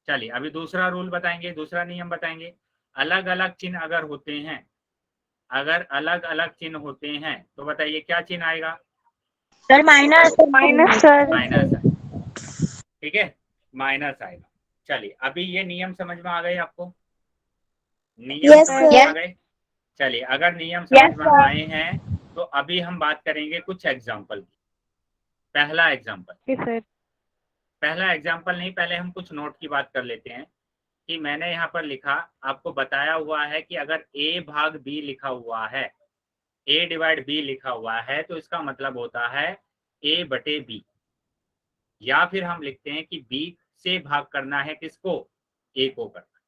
चलिए, अभी दूसरा रूल बताएंगे, दूसरा नियम बताएंगे। अलग अलग चिन्ह अगर होते हैं, अगर अलग अलग चिन्ह होते हैं, तो बताइए क्या चिन्ह आएगा, sir minus. Minus sir. Minus आएगा। ठीक है, माइनस आएगा। चलिए, अभी ये नियम समझ में आ गए आपको, नियम Yes, समझ में sir. आ गए। चलिए, अगर नियम Yes, समझ में आए हैं तो अभी हम बात करेंगे कुछ एग्जाम्पल की। पहला एग्जाम्पल, सर। पहला एग्जाम्पल नहीं, पहले हम कुछ नोट की बात कर लेते हैं कि मैंने यहाँ पर लिखा, आपको बताया हुआ है कि अगर a भाग b लिखा हुआ है, a डिवाइड b लिखा हुआ है, तो इसका मतलब होता है a बटे b, या फिर हम लिखते हैं कि b से भाग करना है किसको, a को करना।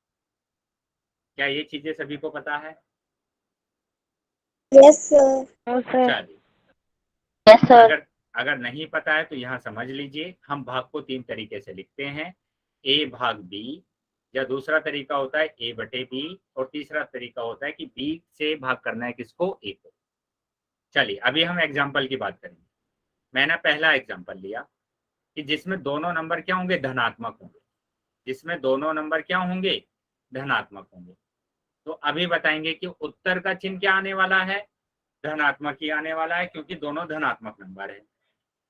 क्या ये चीजें सभी को पता है? Yes, sir. चलिए, यस सर। अगर नहीं पता है तो यहाँ समझ लीजिए, हम भाग को 3 तरीके से लिखते हैं, a भाग b, या दूसरा तरीका होता है a बटे b, और तीसरा तरीका होता है कि b से भाग करना है किसको, a को। चलिए, अभी हम एग्जाम्पल की बात करेंगे। मैंने पहला एग्जाम्पल लिया कि जिसमें दोनों नंबर क्या होंगे, धनात्मक होंगे, जिसमें दोनों नंबर क्या होंगे, धनात्मक होंगे। तो अभी बताएंगे कि उत्तर का चिन्ह क्या आने वाला है, धनात्मक ही आने वाला है, क्योंकि दोनों धनात्मक नंबर है।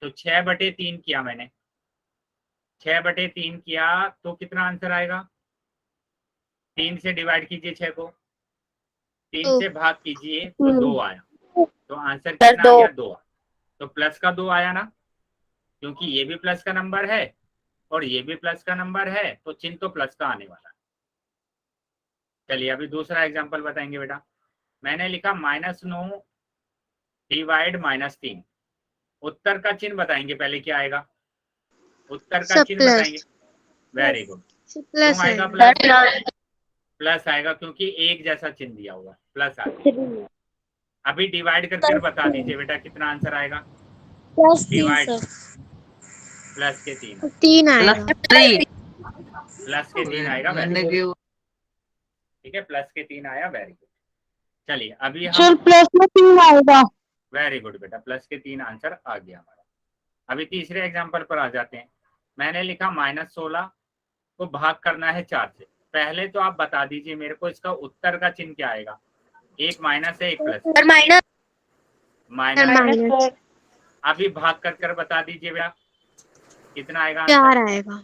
तो 6/3 किया मैंने, 6/3 किया तो कितना आंसर आएगा, 3 से डिवाइड कीजिए 6 को, 3 से भाग कीजिए तो 2 आया, तो आंसर कितना आ गया, 2। तो प्लस का 2 आया ना, क्योंकि ये भी प्लस का नंबर है और ये भी प्लस का नंबर है, तो चिन्ह तो प्लस का आने वाला है। चलिए, अभी दूसरा एग्जांपल बताएंगे बेटा। मैंने लिखा -9 डिवाइड -3, उत्तर का चिन्ह बताएंगे, पहले क्या आएगा, उत्तर का चिन्ह बताएंगे। Very good. क्यों आएगा प्लस, प्लस आएगा क्योंकि एक जैसा चिन्ह दिया हुआ है, प्लस आएगा। अभी डिवाइड करके बता दीजिए बेटा कितना आंसर आएगा, प्लस 3 डिवाइड सर, प्लस के 3 3 आएगा। प्लस के 3 आएगा, वेरी गुड। ठीक है, प्लस के 3 आया, वेरी गुड। चलिए अभी सर हम, प्लस में 3 आएगा। वेरी गुड बेटा, प्लस के 3 आंसर आ गया हमारा। अभी तीसरे एग्जाम्पल पर आ जाते हैं। मैंने लिखा -16 को भाग करना है 4 से। पहले तो आप बता दीजिए मेरे को इसका उत्तर का चिन्ह क्या आएगा। एक माइनस है, एक प्लस है। Sir minus minus. अभी भाग कर बता दीजिए भैया कितना आएगा आंसर। 4 आएगा।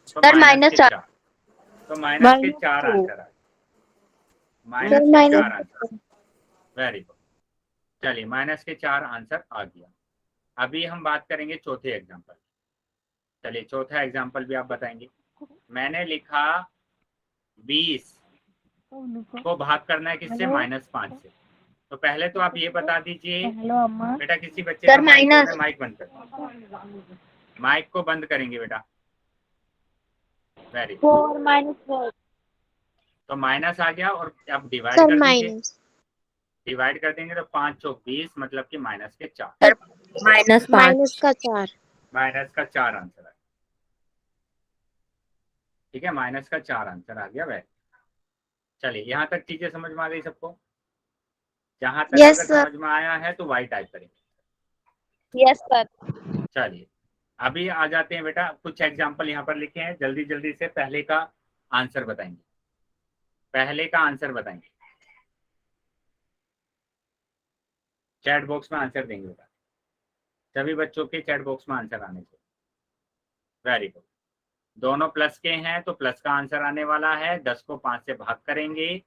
तो सर माइनस के -4। 4, तो माइनस के 4 आंसर आए, माइनस के 4 आंसर, वेरी गुड। चलिए माइनस के 4 आंसर आ गया। अभी हम बात करेंगे चौथे एग्जाम्पल। चलिए चौथा एग्जाम्पल भी आप बताएंगे। मैंने लिखा 20 को भाग करना है किससे, -5 से। तो पहले तो आप ये बता दीजिए बेटा, किसी बच्चे सर का माइक माइनस। है, माइक बंद कर, माइक को बंद करेंगे बेटा, वेरी गुड। 4 -4। तो माइनस आ गया और अब डिवाइड सर कर दीजिए। माइनस। डिवाइड कर देंगे तो 5 चौक 20, मतलब कि माइनस के 4, सर -5। माइनस का 4। माइनस का 4 आंसर है। ठीक है, माइनस का 4 आंसर आ गया वह। चलिए यहाँ तक चीजें समझ में आ गई सबको। जहां तक यस अगर सर। समझ में आया है तो वाई टाइप करेंगे। Yes sir. चलिए अभी आ जाते हैं बेटा, कुछ एग्जाम्पल यहाँ पर लिखे हैं, जल्दी जल्दी से पहले का आंसर बताएंगे। पहले का आंसर बताएंगे, चैट बॉक्स में आंसर देंगे बेटा, सभी बच्चों के चैट बॉक्स में आंसर आने चाहिए, वेरी गुड। दोनों प्लस के हैं तो प्लस का आंसर आने वाला है। 10 को 5 से भाग करेंगे,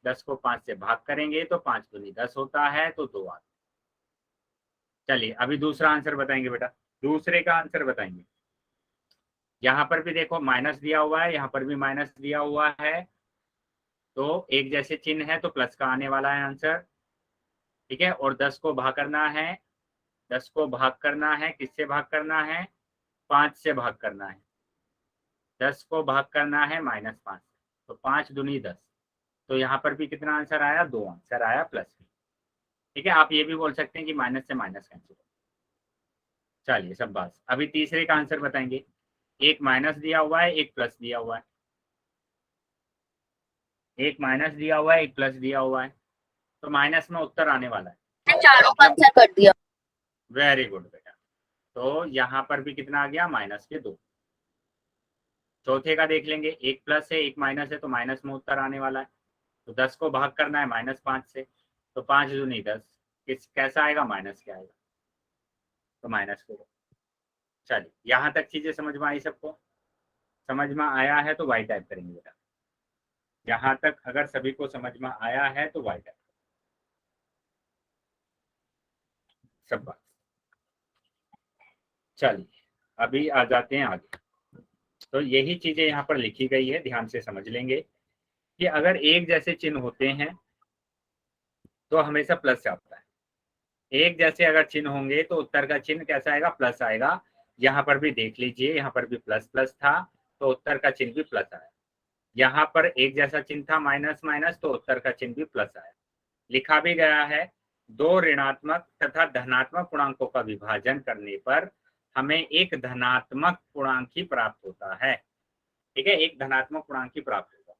10 को 5 से भाग करेंगे तो 5 दूनी 10 होता है, तो 2 आता है। चलिए अभी दूसरा आंसर बताएंगे बेटा, दूसरे का आंसर बताएंगे। यहाँ पर भी देखो माइनस दिया हुआ है, यहाँ पर भी माइनस दिया हुआ है, तो एक जैसे चिन्ह है तो प्लस का आने वाला है आंसर। ठीक है, और 10 को भाग करना है, 10 को भाग करना है, किससे भाग करना है, 5 से भाग करना है। 10 को भाग करना है -5 से, तो 5 दूनी 10, तो यहाँ पर भी कितना आंसर आया, 2 आंसर आया प्लस में। ठीक है, आप ये भी बोल सकते हैं कि माइनस से माइनस कैंसिल। चलिए सब बात। अभी तीसरे का आंसर बताएंगे। एक माइनस दिया हुआ है, एक प्लस दिया हुआ है, एक माइनस दिया हुआ है, एक प्लस दिया हुआ है, तो माइनस में उत्तर आने वाला है। चारों का आंसर कर दिया। वेरी गुड बेटा, तो यहाँ पर भी कितना आ गया, -2। चौथे का देख लेंगे, एक प्लस है एक माइनस है, तो माइनस में उत्तर आने वाला है। तो 10 को भाग करना है -5 से, तो 5 दूनी 10, कैसा आएगा, माइनस क्या आएगा, तो -4। चलिए यहाँ तक चीजें समझ में आई सबको। समझ में आया है तो वाई टाइप करेंगे बेटा। यहाँ तक अगर सभी को समझ में आया है तो वाई टाइप, सब बात। चलिए अभी आ जाते हैं आगे। तो यही चीजें यहाँ पर लिखी गई है, ध्यान से समझ लेंगे कि अगर एक जैसे चिन्ह होते हैं तो हमेशा प्लस आता है। एक जैसे अगर चिन्ह होंगे तो उत्तर का चिन्ह कैसा आएगा, प्लस आएगा। यहाँ पर भी देख लीजिए, यहाँ पर भी प्लस प्लस था तो उत्तर का चिन्ह भी प्लस आया। यहाँ पर एक जैसा चिन्ह था माइनस माइनस, तो उत्तर का चिन्ह भी प्लस आया। लिखा भी गया है, दो ऋणात्मक तथा धनात्मक पूर्णांकों का विभाजन करने पर हमें एक धनात्मक पूर्णांक ही प्राप्त होता है। ठीक है, एक धनात्मक पूर्णांक ही प्राप्त होगा।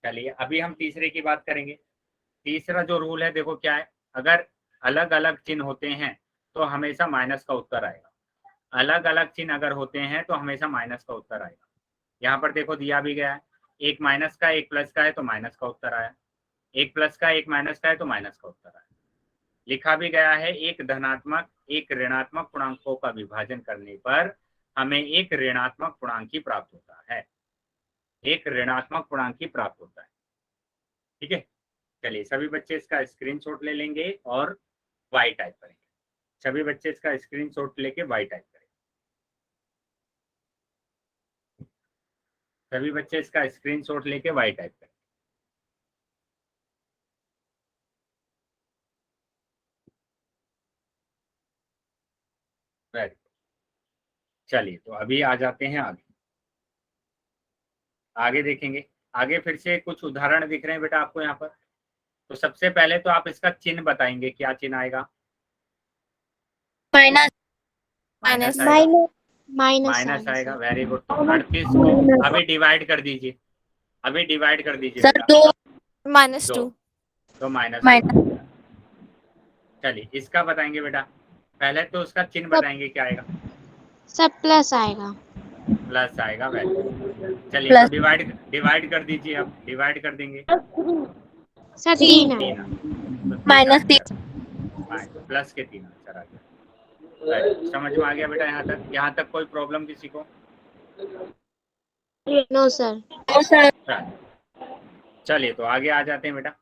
चलिए अभी हम तीसरे की बात करेंगे। तीसरा जो रूल है देखो क्या है, अगर अलग अलग चिन्ह होते हैं तो हमेशा माइनस का उत्तर आएगा। अलग अलग चिन्ह अगर होते हैं तो हमेशा माइनस का उत्तर आएगा। यहाँ पर देखो दिया भी गया है, एक माइनस का एक प्लस का है तो माइनस का उत्तर आया, एक प्लस का एक माइनस का है तो माइनस का उत्तर आया। लिखा भी गया है, एक धनात्मक एक ऋणात्मक पूर्णांकों का विभाजन करने पर हमें एक ऋणात्मक पूर्णांक ही प्राप्त होता है, एक ऋणात्मक पूर्णांक ही प्राप्त होता है। ठीक है, चलिए सभी बच्चे इसका स्क्रीनशॉट ले लेंगे और वाई टाइप करेंगे। सभी बच्चे इसका स्क्रीनशॉट लेके वाई टाइप करेंगे। सभी बच्चे इसका स्क्रीनशॉट लेके वाई टाइप करें। Very good. चलिए तो अभी आ जाते हैं आगे। आगे देखेंगे, आगे फिर से कुछ उदाहरण दिख रहे हैं बेटा आपको यहाँ पर। तो सबसे पहले तो आप इसका चिन्ह बताएंगे, क्या चिन्ह आएगा, माइनस माइनस माइनस। माइनस आएगा। Very good. तो 38 को अभी डिवाइड कर दीजिए, अभी डिवाइड कर दीजिए सर बेटा। 2 -2 तो माइनस माइनस चलिए इसका बताएंगे बेटा। पहले तो उसका चिन्ह बताएंगे क्या आएगा। सब प्लस आएगा। प्लस आएगा। वेरी चलिए तो प्लस डिवाइड कर दीजिए। अब डिवाइड कर देंगे। सर 3 तीन आएगा। तो 3 माइनस आंसर प्लस के 3 आंसर आ गया। Very good. समझ में आ गया बेटा यहाँ तक? यहाँ तक कोई प्रॉब्लम किसी को? No sir. चलिए तो आगे आ जाते हैं बेटा।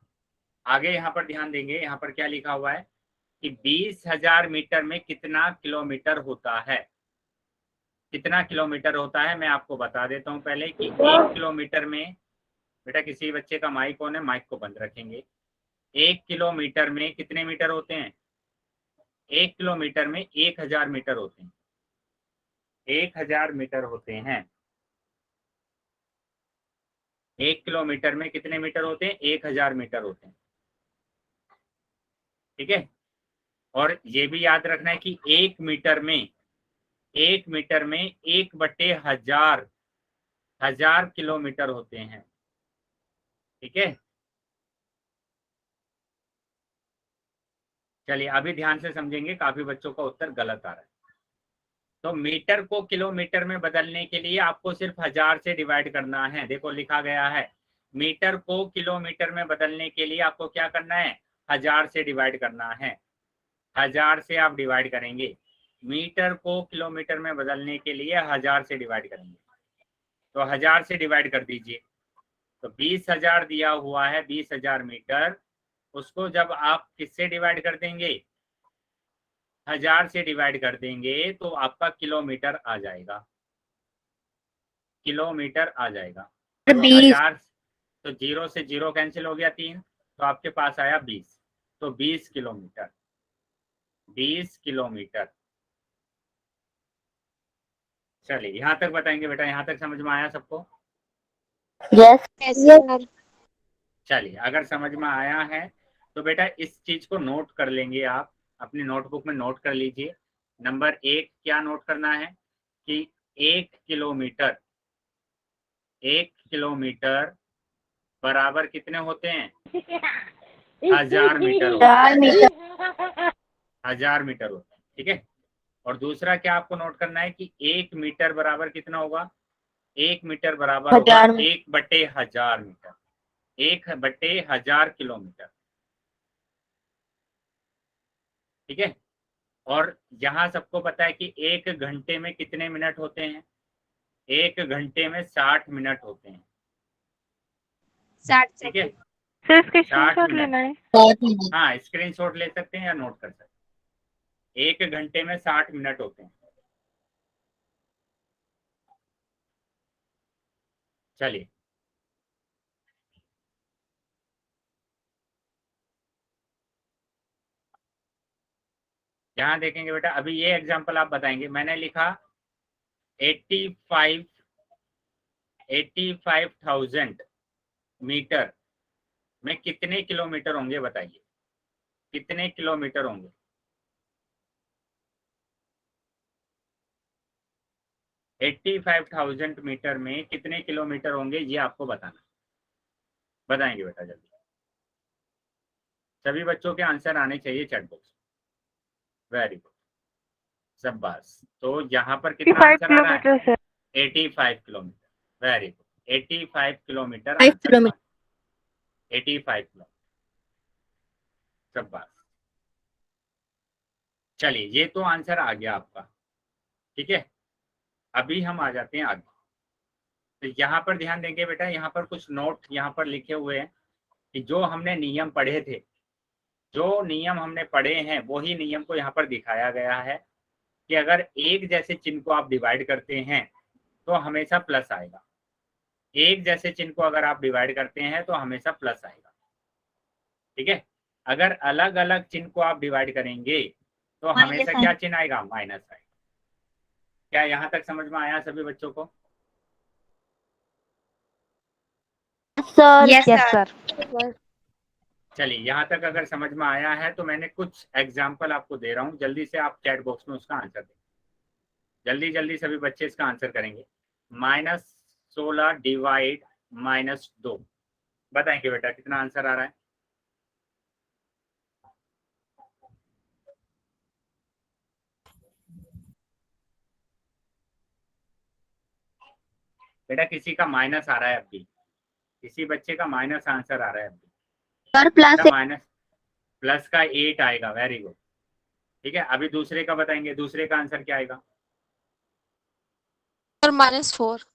आगे यहाँ पर ध्यान देंगे। यहाँ पर क्या लिखा हुआ है कि 20,000 मीटर में कितना किलोमीटर होता है। कितना किलोमीटर होता है मैं आपको बता देता हूँ पहले कि 1 किलोमीटर में, बेटा किसी बच्चे का माइक ऑन है, माइक को बंद रखेंगे। 1 किलोमीटर में कितने मीटर होते हैं? 1 किलोमीटर में 1,000 मीटर होते हैं। 1,000 मीटर होते हैं। 1 किलोमीटर में कितने मीटर होते हैं? 1,000 मीटर होते हैं। ठीक है। और ये भी याद रखना है कि 1 मीटर में 1/1000 हजार किलोमीटर होते हैं। ठीक है। चलिए अभी ध्यान से समझेंगे, काफी बच्चों का उत्तर गलत आ रहा है। तो मीटर को किलोमीटर में बदलने के लिए आपको सिर्फ 1000 से डिवाइड करना है। देखो लिखा गया है, मीटर को किलोमीटर में बदलने के लिए आपको क्या करना है? 1000 से डिवाइड करना है। 1000 से आप डिवाइड करेंगे। मीटर को किलोमीटर में बदलने के लिए 1000 से डिवाइड करेंगे। तो 1000 से डिवाइड कर दीजिए। तो 20,000 दिया हुआ है, 20,000 मीटर। उसको जब आप किससे डिवाइड कर देंगे? 1000 से डिवाइड कर देंगे तो आपका किलोमीटर आ जाएगा। किलोमीटर आ जाएगा। तो 20 1000, तो 0 से 0 कैंसिल हो गया 3, तो आपके पास आया 20। तो 20 किलोमीटर। 20 किलोमीटर। चलिए यहाँ तक बताएंगे बेटा। यहाँ तक समझ में आया सबको? Yes yes sir. चलिए अगर समझ में आया है तो बेटा इस चीज को नोट कर लेंगे। आप अपनी नोटबुक में नोट कर लीजिए। नंबर 1 क्या नोट करना है कि 1 किलोमीटर बराबर कितने होते हैं? 1000 मीटर होते हैं। 4 मीटर 1000 मीटर होते हैं। ठीक है। और दूसरा क्या आपको नोट करना है कि 1 मीटर बराबर कितना होगा? 1 मीटर बराबर होगा 1000 1/1000 मीटर। 1/1000 किलोमीटर। ठीक है। और यहाँ सबको पता है कि 1 घंटे में कितने मिनट होते हैं? 1 घंटे में 60 मिनट होते हैं। 60 ठीक है। सर इसका 60 स्क्रीनशॉट मिनट। लेना है। हाँ स्क्रीनशॉट ले सकते हैं या नोट कर सकते हैं। 1 घंटे में 60 मिनट होते हैं। चलिए यहाँ देखेंगे बेटा। अभी ये एग्जांपल आप बताएंगे। मैंने लिखा 85,000 मीटर में कितने किलोमीटर होंगे? बताइए कितने किलोमीटर होंगे? 85,000 मीटर में कितने किलोमीटर होंगे ये आपको बताना। बताएंगे बेटा जल्दी। सभी बच्चों के आंसर आने चाहिए चैट बॉक्स। वेरी गुड, शाबाश। तो यहाँ पर कितना 55 आंसर आ रहा है? Kilometre sir. 85 kilometre. Very good. 85 kilometre 5 answer. Kilometre 85 kilometre. शाबाश। चलिए ये तो आंसर आ गया आपका। ठीक है। अभी हम आ जाते हैं आगे। तो यहाँ पर ध्यान देंगे बेटा। यहाँ पर कुछ नोट यहाँ पर लिखे हुए हैं कि जो हमने नियम पढ़े थे, जो नियम हमने पढ़े हैं वही नियम को यहाँ पर दिखाया गया है कि अगर एक जैसे चिन्ह को आप डिवाइड करते हैं तो हमेशा प्लस आएगा। एक जैसे चिन्ह को अगर आप डिवाइड करते हैं तो हमेशा प्लस आएगा। ठीक है। अगर अलग अलग चिन्ह को आप डिवाइड करेंगे तो हमेशा क्या चिन्ह आएगा? माइनस आएगा। क्या यहाँ तक समझ में आया सभी बच्चों को? Sir yes yes sir. Sir. चलिए यहाँ तक अगर समझ में आया है तो मैंने कुछ एग्जाम्पल आपको दे रहा हूँ। जल्दी से आप चैट बॉक्स में उसका आंसर दें। जल्दी जल्दी सभी बच्चे इसका आंसर करेंगे। -16 डिवाइड -2 बताएंगे बेटा कितना आंसर आ रहा है। बेटा किसी का माइनस आ रहा है अभी, किसी बच्चे का माइनस आंसर आ रहा है अभी। सर प्लस माइनस प्लस का 8 आएगा, वेरी गुड। ठीक है, अभी दूसरे का बताएंगे, दूसरे का आंसर क्या आएगा? सर -4।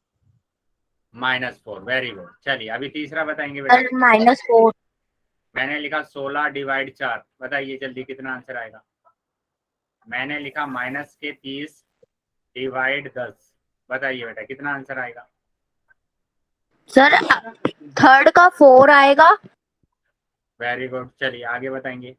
-4, very good. चलिए अभी तीसरा बताएंगे बेटा। -4 मैंने लिखा 16 डिवाइड 4, बताइए जल्दी कितना आंसर आएगा। मैंने लिखा -30 डिवाइड 10, बताइए बेटा कितना आंसर आएगा। सर थर्ड का 4 आएगा। वेरी गुड, चलिए आगे बताएंगे।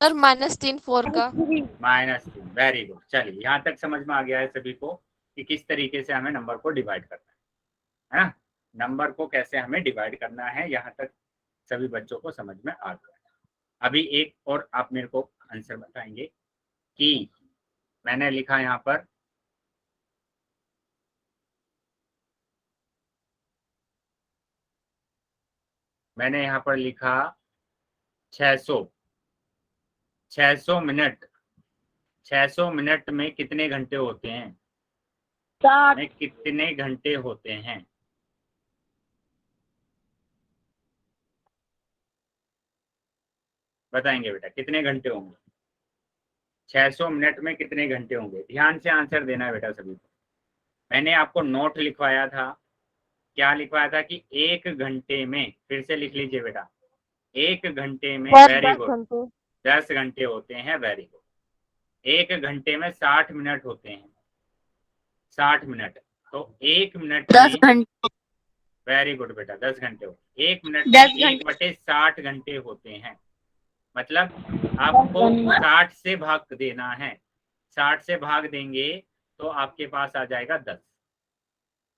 सर -3 4 का। -3, वेरी गुड। चलिए यहाँ तक समझ में आ गया है सभी को कि किस तरीके से हमें नंबर को डिवाइड करना है ना। नंबर को कैसे हमें डिवाइड करना है, यहाँ तक सभी बच्चों को समझ में आ गया। अभी एक और आप मेरे को आंसर बताएंगे कि मैंने लिखा यहाँ पर मैंने यहाँ पर लिखा 600 मिनट। 600 मिनट में कितने घंटे होते हैं? 60 में कितने घंटे होते हैं? बताएंगे बेटा कितने घंटे होंगे? 600 मिनट में कितने घंटे होंगे? ध्यान से आंसर देना है बेटा सभी को। मैंने आपको नोट लिखवाया था, क्या लिखवाया था कि 1 घंटे में, फिर से लिख लीजिए बेटा, 1 घंटे में, वेरी गुड, 10 घंटे होते हैं, वेरी गुड। 1 घंटे में 60 मिनट होते हैं, 60 मिनट। तो 1 मिनट 10 में, घंटे वेरी गुड बेटा, 10 घंटे होते हैं। 1 मिनट में 10 घंटे 1/60 घंटे होते हैं। मतलब आपको 60 से भाग देना है, 60 से भाग देंगे तो आपके पास आ जाएगा 10,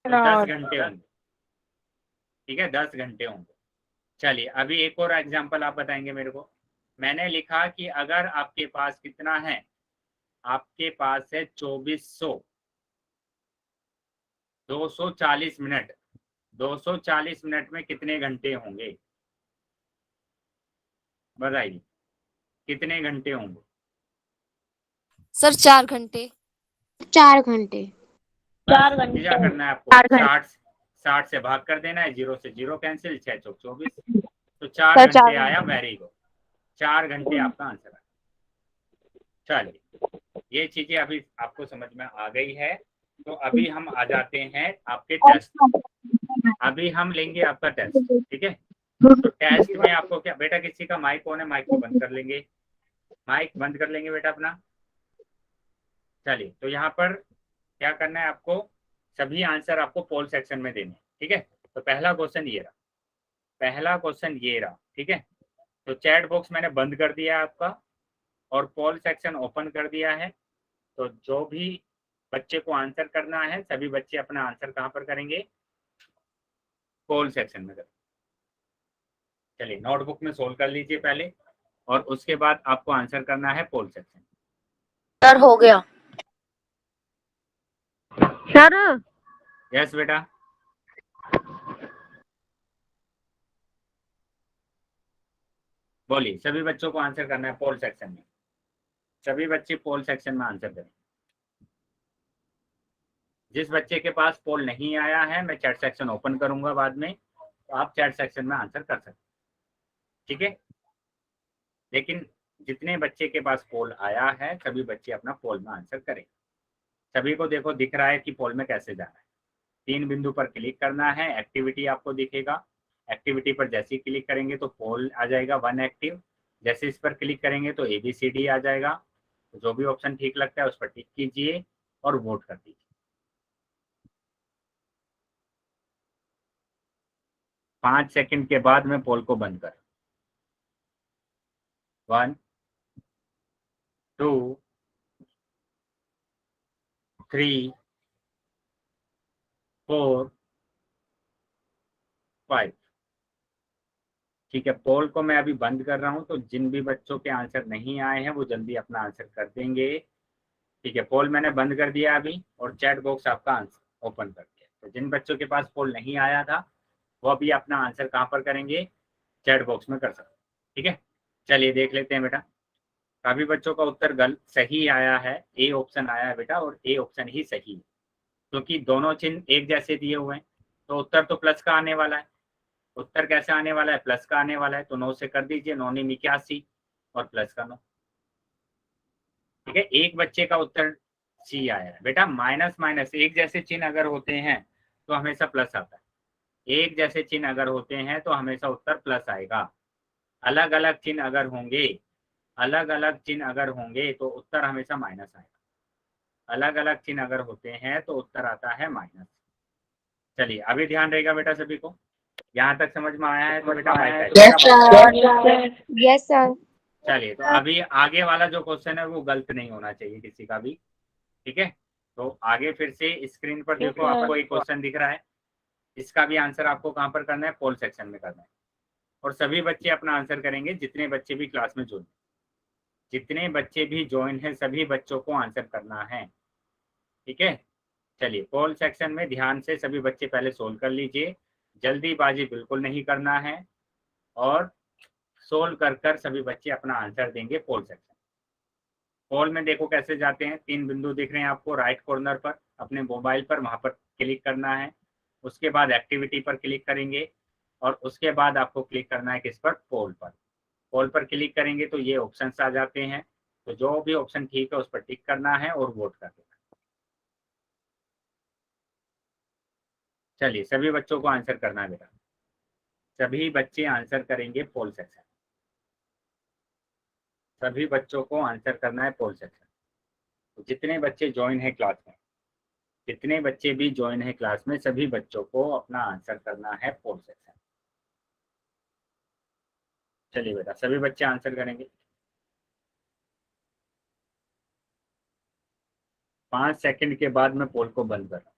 तो 10 घंटे होंगे। ठीक है, 10 घंटे होंगे। चलिए अभी एक और एग्जांपल आप बताएंगे मेरे को। मैंने लिखा कि अगर आपके पास कितना है, आपके पास है 2400, 240 मिनट। 240 मिनट में कितने घंटे होंगे? बताइए कितने घंटे होंगे? सर 4 घंटे। 4 घंटे। 4 क्या घंटे करना है आपको? 4 घंटे 60 से भाग कर देना है, 0 से 0 कैंसिल, 6 चौक 24, तो 4 सर घंटे 4 आया, घंटे वेरी गुड। 4 घंटे आपका आंसर है। चलिए ये चीजें अभी आपको समझ में आ गई है। तो अभी हम आ जाते हैं आपके टेस्ट। अभी हम लेंगे आपका टेस्ट, ठीक है। तो टेस्ट में आपको क्या बेटा, किसी का माइक ऑन है, माइक को बंद कर लेंगे, माइक बंद कर लेंगे बेटा अपना। चलिए तो यहाँ पर क्या करना है आपको, सभी आंसर आपको पोल सेक्शन में देने हैं, ठीक है। तो पहला क्वेश्चन ये रहा, पहला क्वेश्चन ये रहा, ठीक है। तो चैट बॉक्स मैंने बंद कर दिया है आपका और पोल सेक्शन ओपन कर दिया है। तो जो भी बच्चे को आंसर करना है, सभी बच्चे अपना आंसर कहाँ पर करेंगे? पोल सेक्शन में करेंगे। चलिए नोटबुक में सोल्व कर लीजिए पहले, और उसके बाद आपको आंसर करना है पोल सेक्शन। सर हो गया सर। यस बेटा, बोलिए। सभी बच्चों को आंसर करना है पोल सेक्शन में, सभी बच्चे पोल सेक्शन में आंसर करें। जिस बच्चे के पास पोल नहीं आया है, मैं चैट सेक्शन ओपन करूंगा बाद में, तो आप चैट सेक्शन में आंसर कर सकते हैं, ठीक है। लेकिन जितने बच्चे के पास पोल आया है, सभी बच्चे अपना पोल में आंसर करें। सभी को देखो दिख रहा है कि पोल में कैसे जाना है। 3 बिंदु पर क्लिक करना है, एक्टिविटी आपको दिखेगा। एक्टिविटी पर जैसे ही क्लिक करेंगे तो पोल आ जाएगा 1 एक्टिव। जैसे इस पर क्लिक करेंगे तो ABCD आ जाएगा। तो जो भी ऑप्शन ठीक लगता है उस पर टिक कीजिए और वोट कर दीजिए। 5 सेकंड के बाद मैं पोल को बंद कर, 1 2 3 4 5 ठीक है, पोल को मैं अभी बंद कर रहा हूँ, तो जिन भी बच्चों के आंसर नहीं आए हैं वो जल्दी अपना आंसर कर देंगे। ठीक है, पोल मैंने बंद कर दिया अभी, और चैट बॉक्स आपका आंसर ओपन कर दिया। तो जिन बच्चों के पास पोल नहीं आया था वो अभी अपना आंसर कहाँ पर करेंगे, चैट बॉक्स में कर सकते। ठीक है, चलिए देख लेते हैं बेटा। काफी बच्चों का उत्तर गलत सही आया है, ए ऑप्शन आया है बेटा, और ए ऑप्शन ही सही है, क्योंकि दोनों चिन्ह एक जैसे दिए हुए हैं, तो उत्तर तो प्लस का आने वाला है। उत्तर कैसे आने वाला है, प्लस का आने वाला है, तो 9 से कर दीजिए, 9 ने 81 और प्लस का 9। ठीक है, एक बच्चे का उत्तर सी आया है बेटा। माइनस माइनस एक जैसे चिन्ह अगर होते हैं तो हमेशा प्लस आता है, एक जैसे चिन्ह अगर होते हैं तो हमेशा उत्तर प्लस आएगा। अलग अलग चिन्ह अगर होंगे, अलग अलग चिन्ह अगर होंगे तो उत्तर हमेशा माइनस आएगा। अलग अलग चिन्ह अगर होते हैं तो उत्तर आता है माइनस। चलिए अभी ध्यान रहेगा बेटा सभी को, यहाँ तक समझ में आया है तो बेटा माइक टाइप। Yes sir. चलिए, तो अभी आगे वाला जो क्वेश्चन है वो गलत नहीं होना चाहिए किसी का भी। ठीक है, तो आगे फिर से स्क्रीन पर देखो, आपको एक क्वेश्चन दिख रहा है, इसका भी आंसर आपको कहाँ पर करना है, पोल सेक्शन में करना है। और सभी बच्चे अपना आंसर करेंगे, जितने बच्चे भी क्लास में ज्वाइन, जितने बच्चे भी ज्वाइन है सभी बच्चों को आंसर करना है। ठीक है, चलिए पोल सेक्शन में ध्यान से सभी बच्चे पहले सोल्व कर लीजिए, जल्दीबाजी बिल्कुल नहीं करना है, और सोल्व कर कर सभी बच्चे अपना आंसर देंगे पोल सेक्शन। पोल में देखो कैसे जाते हैं, 3 बिंदु दिख रहे हैं आपको राइट कॉर्नर पर अपने मोबाइल पर, वहां पर क्लिक करना है। उसके बाद एक्टिविटी पर क्लिक करेंगे, और उसके बाद आपको क्लिक करना है किस पर, पोल पर। पोल पर क्लिक करेंगे तो ये ऑप्शंस आ जाते हैं, तो जो भी ऑप्शन ठीक है उस पर टिक करना है और वोट कर देना। चलिए सभी बच्चों को आंसर करना है बेटा, सभी बच्चे आंसर करेंगे पोल सेक्शन, सभी बच्चों को आंसर करना है पोल सेक्शन। तो जितने बच्चे ज्वाइन है क्लास में, जितने बच्चे भी ज्वाइन है क्लास में, सभी बच्चों को अपना आंसर करना है पोल सेक्शन। चलिए बेटा सभी बच्चे आंसर करेंगे। 5 सेकंड के बाद मैं पोल को बंद कर रहा हूँ,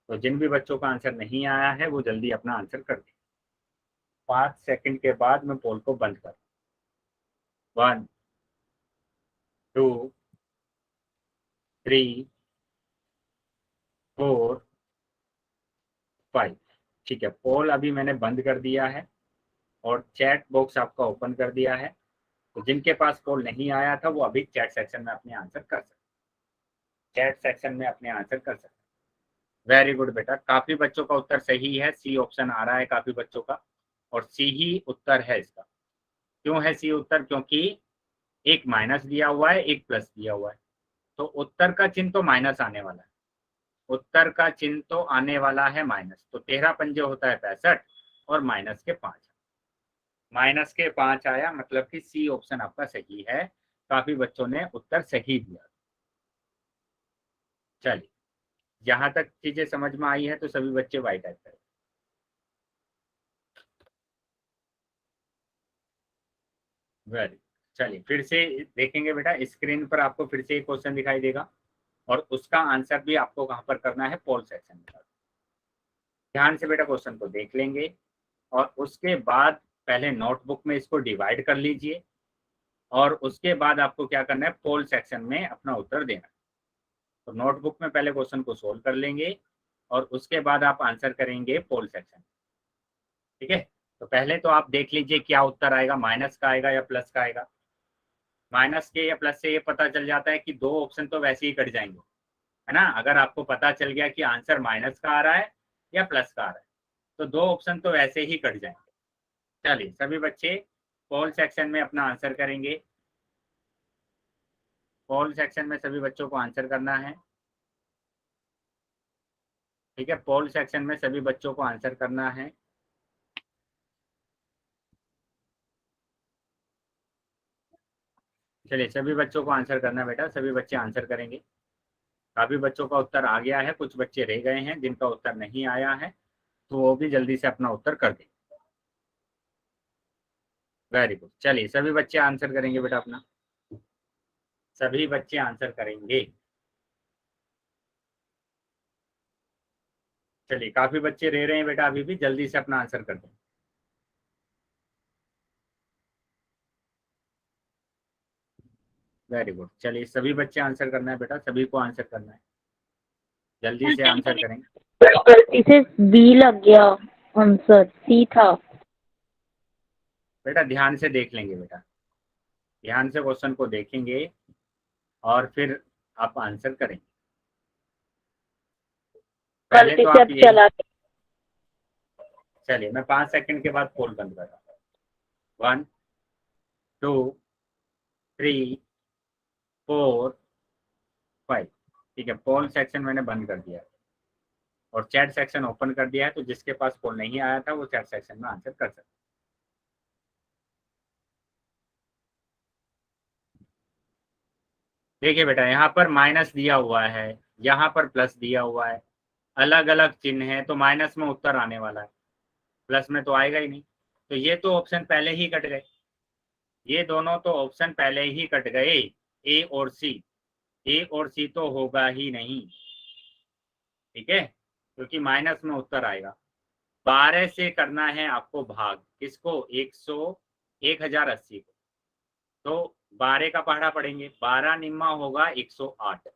तो जिन भी बच्चों का आंसर नहीं आया है वो जल्दी अपना आंसर कर दें। 5 सेकंड के बाद मैं पोल को बंद कर रहा हूँ। 1 2 3 4 5। ठीक है, पोल अभी मैंने बंद कर दिया है और चैट बॉक्स आपका ओपन कर दिया है। तो जिनके पास पोल नहीं आया था वो अभी चैट सेक्शन में अपने आंसर कर सकते, चैट सेक्शन में अपने आंसर कर सकते। वेरी गुड बेटा, काफी बच्चों का उत्तर सही है, सी ऑप्शन आ रहा है काफी बच्चों का, और सी ही उत्तर है इसका। क्यों है सी उत्तर, क्योंकि एक माइनस दिया हुआ है, एक प्लस दिया हुआ है, तो उत्तर का चिन्ह तो माइनस आने वाला है, उत्तर का चिन्ह तो आने वाला है माइनस। तो 13 पंजे होता है 65 और माइनस के 5, माइनस के 5 आया, मतलब कि सी ऑप्शन आपका सही है। काफी बच्चों ने उत्तर सही दिया। चलिए जहां तक चीजें समझ में आई है तो सभी बच्चे वाई टाइप करें। वेरी, चलिए फिर से देखेंगे बेटा, स्क्रीन पर आपको फिर से एक क्वेश्चन दिखाई देगा, और उसका आंसर भी आपको कहां पर करना है, पोल सेक्शन में। ध्यान से बेटा क्वेश्चन को देख लेंगे, और उसके बाद पहले नोटबुक में इसको डिवाइड कर लीजिए, और उसके बाद आपको क्या करना है, पोल सेक्शन में अपना उत्तर देना। तो नोटबुक में पहले क्वेश्चन को सोल्व कर लेंगे, और उसके बाद आप आंसर करेंगे पोल सेक्शन। ठीक है, तो पहले तो आप देख लीजिए क्या उत्तर आएगा, माइनस का आएगा या प्लस का आएगा। माइनस के या प्लस से ये पता चल जाता है कि 2 ऑप्शन तो वैसे ही कट जाएंगे, है ना। अगर आपको पता चल गया कि आंसर माइनस का आ रहा है या प्लस का आ रहा है, तो 2 ऑप्शन तो वैसे ही कट जाएंगे। चलिए सभी बच्चे पोल सेक्शन में अपना आंसर करेंगे, पोल सेक्शन में सभी बच्चों को आंसर करना है। ठीक है, पोल सेक्शन में सभी बच्चों को आंसर करना है। चलिए सभी बच्चों को आंसर करना है बेटा, सभी बच्चे आंसर करेंगे। काफी बच्चों का उत्तर आ गया है, कुछ बच्चे रह गए हैं जिनका उत्तर नहीं आया है, तो वो भी जल्दी से अपना उत्तर कर दें। वेरी गुड, चलिए सभी बच्चे आंसर करेंगे बेटा अपना, सभी बच्चे आंसर करेंगे। चलिए काफी बच्चे रह रहे हैं बेटा, अभी भी जल्दी से अपना आंसर कर दें। Very good. चलिए सभी बच्चे आंसर करना है बेटा, सभी को आंसर करना है, जल्दी से आंसर करेंगे। गलती से बी लग गया आंसर, सी था। बेटा ध्यान से देख लेंगे बेटा, ध्यान से क्वेश्चन को देखेंगे और फिर आप आंसर करेंगे। पहले गलती तो से आप अब यही, चला चलिए मैं 5 सेकंड के बाद पोल बंद कर रहा हूँ। 1 2 3 4 5। ठीक है, पोल सेक्शन मैंने बंद कर दिया और चैट सेक्शन ओपन कर दिया है, तो जिसके पास पोल नहीं आया था वो चैट सेक्शन में आंसर कर सकता है। देखिए बेटा यहाँ पर माइनस दिया हुआ है, यहाँ पर प्लस दिया हुआ है, अलग अलग चिन्ह है, तो माइनस में उत्तर आने वाला है, प्लस में तो आएगा ही नहीं। तो ये तो ऑप्शन पहले ही कट गए, ये दोनों तो ऑप्शन पहले ही कट गए, ए और सी। ए और सी तो होगा ही नहीं, ठीक है, क्योंकि माइनस में उत्तर आएगा। 12 से करना है आपको भाग, किसको? 1080 को। तो 12 का पहाड़ा पढ़ेंगे, 12 निम्मा होगा 108,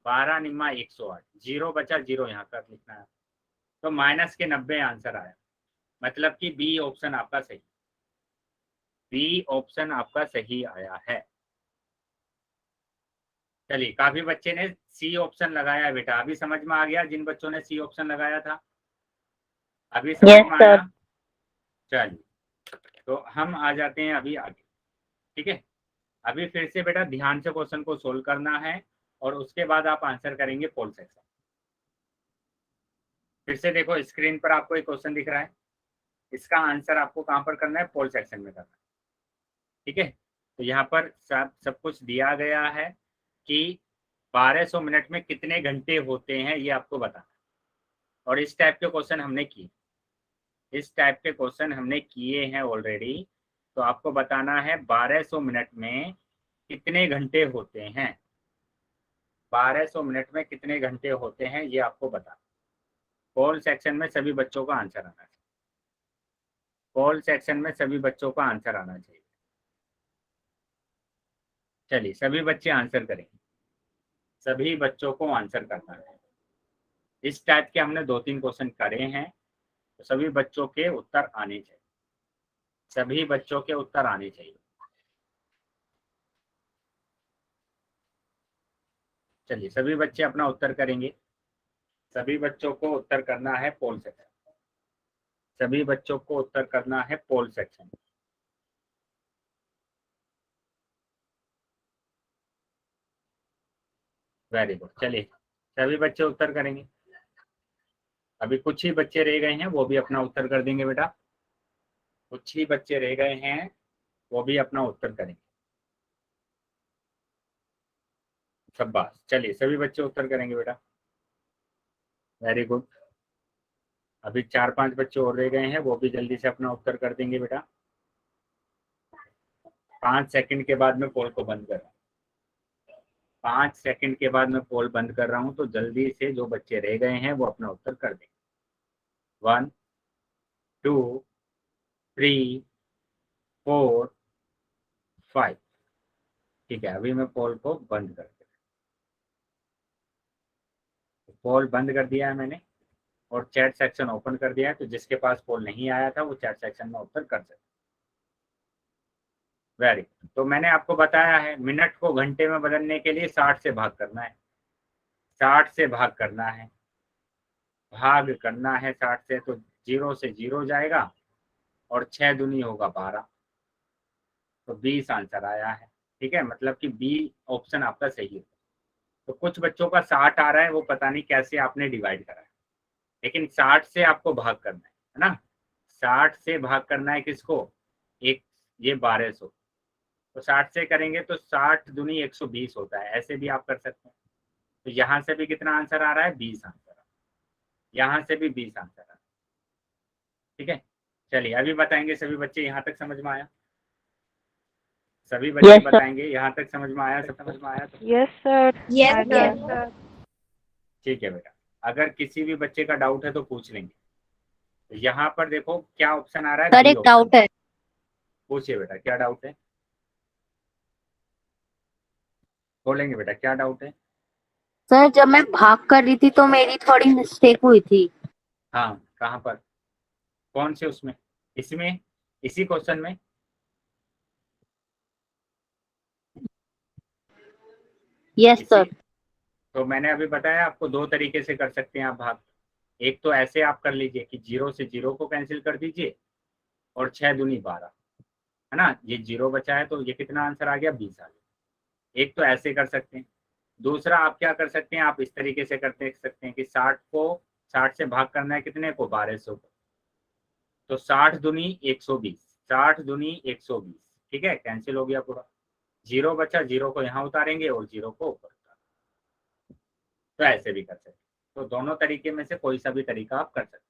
12 निम्मा 108, 0 बचा 0 यहाँ पर लिखना है, तो माइनस के 90 आंसर आया, मतलब कि बी ऑप्शन आपका सही, बी ऑप्शन आपका सही आया है। चलिए काफी बच्चे ने सी ऑप्शन लगाया बेटा, अभी समझ में आ गया जिन बच्चों ने सी ऑप्शन लगाया था, अभी समझ यस में सर। आया। चलिए तो हम आ जाते हैं अभी आगे, ठीक है। अभी फिर से बेटा ध्यान से क्वेश्चन को सोल्व करना है और उसके बाद आप आंसर करेंगे पोल सेक्शन। फिर से देखो स्क्रीन पर आपको एक क्वेश्चन दिख रहा है, इसका आंसर आपको कहाँ पर करना है? पोल सेक्शन में करना है, ठीक है। तो यहाँ पर सब कुछ दिया गया है कि 1200 मिनट में कितने घंटे होते हैं ये आपको बताना, और इस टाइप के क्वेश्चन हमने किए, इस टाइप के क्वेश्चन हमने किए हैं ऑलरेडी। तो आपको बताना है 1200 मिनट में कितने घंटे होते हैं, 1200 मिनट में कितने घंटे होते हैं ये आपको बताना। पोल सेक्शन में सभी बच्चों का आंसर आना चाहिए, पोल सेक्शन में सभी बच्चों का आंसर आना चाहिए। चलिए सभी बच्चे आंसर करेंगे, सभी बच्चों को आंसर करना है। इस टाइप के हमने 2-3 क्वेश्चन करे हैं, तो सभी बच्चों के उत्तर आने चाहिए, सभी बच्चों के उत्तर आने चाहिए। चलिए सभी बच्चे अपना उत्तर करेंगे, सभी बच्चों को उत्तर करना है पोल सेक्शन, सभी बच्चों को उत्तर करना है पोल सेक्शन। Very good. चलिए सभी बच्चे उत्तर करेंगे, अभी कुछ ही बच्चे रह गए हैं, वो भी अपना उत्तर कर देंगे बेटा, कुछ ही बच्चे रह गए हैं, वो भी अपना उत्तर करेंगे। शाबाश, चलिए सभी बच्चे उत्तर करेंगे बेटा, वेरी गुड। अभी 4-5 बच्चे और रह गए हैं, वो भी जल्दी से अपना उत्तर कर देंगे बेटा। 5 सेकंड के बाद मैं पोल को बंद कर रहा हूँ, 5 सेकंड के बाद मैं पोल बंद कर रहा हूँ, तो जल्दी से जो बच्चे रह गए हैं वो अपना उत्तर कर देंगे। 1 2 3 4 5। ठीक है, अभी मैं पोल को बंद कर दिया, पोल बंद कर दिया है मैंने और चैट सेक्शन ओपन कर दिया है, तो जिसके पास पोल नहीं आया था वो चैट सेक्शन में उत्तर कर सकते। वेरी, तो मैंने आपको बताया है मिनट को घंटे में बदलने के लिए 60 से भाग करना है, 60 से भाग करना है, भाग करना है 60 से, तो 0 से 0 जाएगा और 6 दूनी होगा 12, तो 20 आंसर आया है, ठीक है, मतलब कि बी ऑप्शन आपका सही है। तो कुछ बच्चों का 60 आ रहा है, वो पता नहीं कैसे आपने डिवाइड करा है, लेकिन 60 से आपको भाग करना है ना, 60 से भाग करना है किसको? एक, ये 1200, तो 60 से करेंगे तो 60 दूनी 120 होता है, ऐसे भी आप कर सकते हैं। तो यहाँ से भी कितना आंसर आ रहा है? 20 आंसर आ रहा है, यहाँ से भी 20 आंसर आ रहा है, ठीक है। चलिए अभी बताएंगे सभी बच्चे, यहाँ तक समझ में आया? सभी बच्चे बताएंगे यहाँ तक समझ में आया? सब समझ में आया? Yes sir. Yes sir. ठीक है बेटा, अगर किसी भी बच्चे का डाउट है तो पूछ लेंगे। तो यहाँ पर देखो क्या ऑप्शन आ रहा है? सर बी एक ऑप्शन। डाउट है, पूछिए बेटा, क्या डाउट है? बोलेंगे बेटा, क्या डाउट है? सर जब मैं भाग कर रही थी तो मेरी थोड़ी मिस्टेक हुई थी। हाँ, कहाँ पर? कौन से उसमें? इसमें? इसी क्वेश्चन में? यस इसी? सर। तो मैंने अभी बताया आपको, दो तरीके से कर सकते हैं आप भाग। एक तो ऐसे आप कर लीजिए कि 0 से 0 को कैंसिल कर दीजिए और 6 दूनी 12, है ना, ये 0 बचा है तो ये कितना आंसर आ गया, 20 आ गया। एक तो ऐसे कर सकते हैं। दूसरा आप क्या कर सकते हैं, आप इस तरीके से कर सकते हैं कि 60 से भाग करना है कितने को, 1200 को। तो 60 दूनी 120, 60 दूनी 120, ठीक है, कैंसिल हो गया पूरा। 0 बचा, 0 को यहाँ उतारेंगे और 0 को ऊपर उतारेंगे। तो ऐसे भी कर सकते हैं। तो दोनों तरीके में से कोई सा भी तरीका आप कर सकते हैं।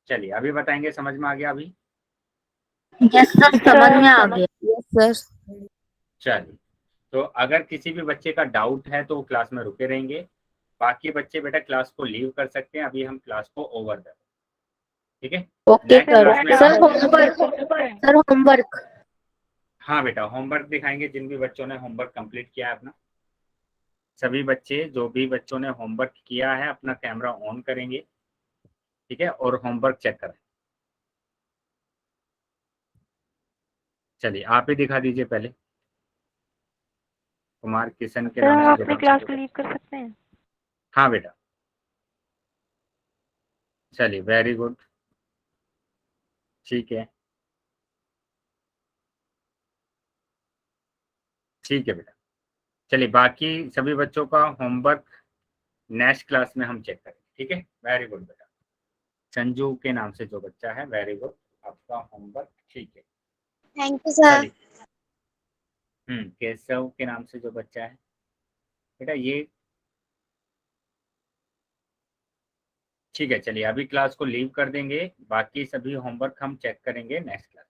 चलिए अभी बताएंगे, समझ में आ गया अभी? यस सर, समझ में आ गया। Yes sir. चलिए, तो अगर किसी भी बच्चे का डाउट है तो वो क्लास में रुके रहेंगे, बाकी बच्चे बेटा क्लास को लीव कर सकते हैं। अभी हम क्लास को ओवर कर, ठीक है? ओके नेक्स्ट क्लास में सर। सर हम, होमवर्क, सर होमवर्क। हाँ बेटा, होमवर्क दिखाएंगे। जिन भी बच्चों ने होमवर्क कंप्लीट किया है अपना, सभी बच्चे, जो भी बच्चों ने होमवर्क किया है, अपना कैमरा ऑन करेंगे, ठीक है, और होमवर्क चेक करें। चलिए आप ही दिखा दीजिए पहले, कुमार किशन के नाम से अपनी क्लास को लीव कर सकते हैं। हाँ बेटा, चलिए वेरी गुड, ठीक है, ठीक है बेटा। चलिए बाकी सभी बच्चों का होमवर्क नेक्स्ट क्लास में हम चेक करें, ठीक है? वेरी गुड बेटा। संजू के नाम से जो बच्चा है, वेरी गुड, आपका होमवर्क ठीक है। Thank you sir. चलिए, केशव के नाम से जो बच्चा है बेटा, ये ठीक है। चलिए अभी क्लास को लीव कर देंगे, बाकी सभी होमवर्क हम चेक करेंगे नेक्स्ट क्लास।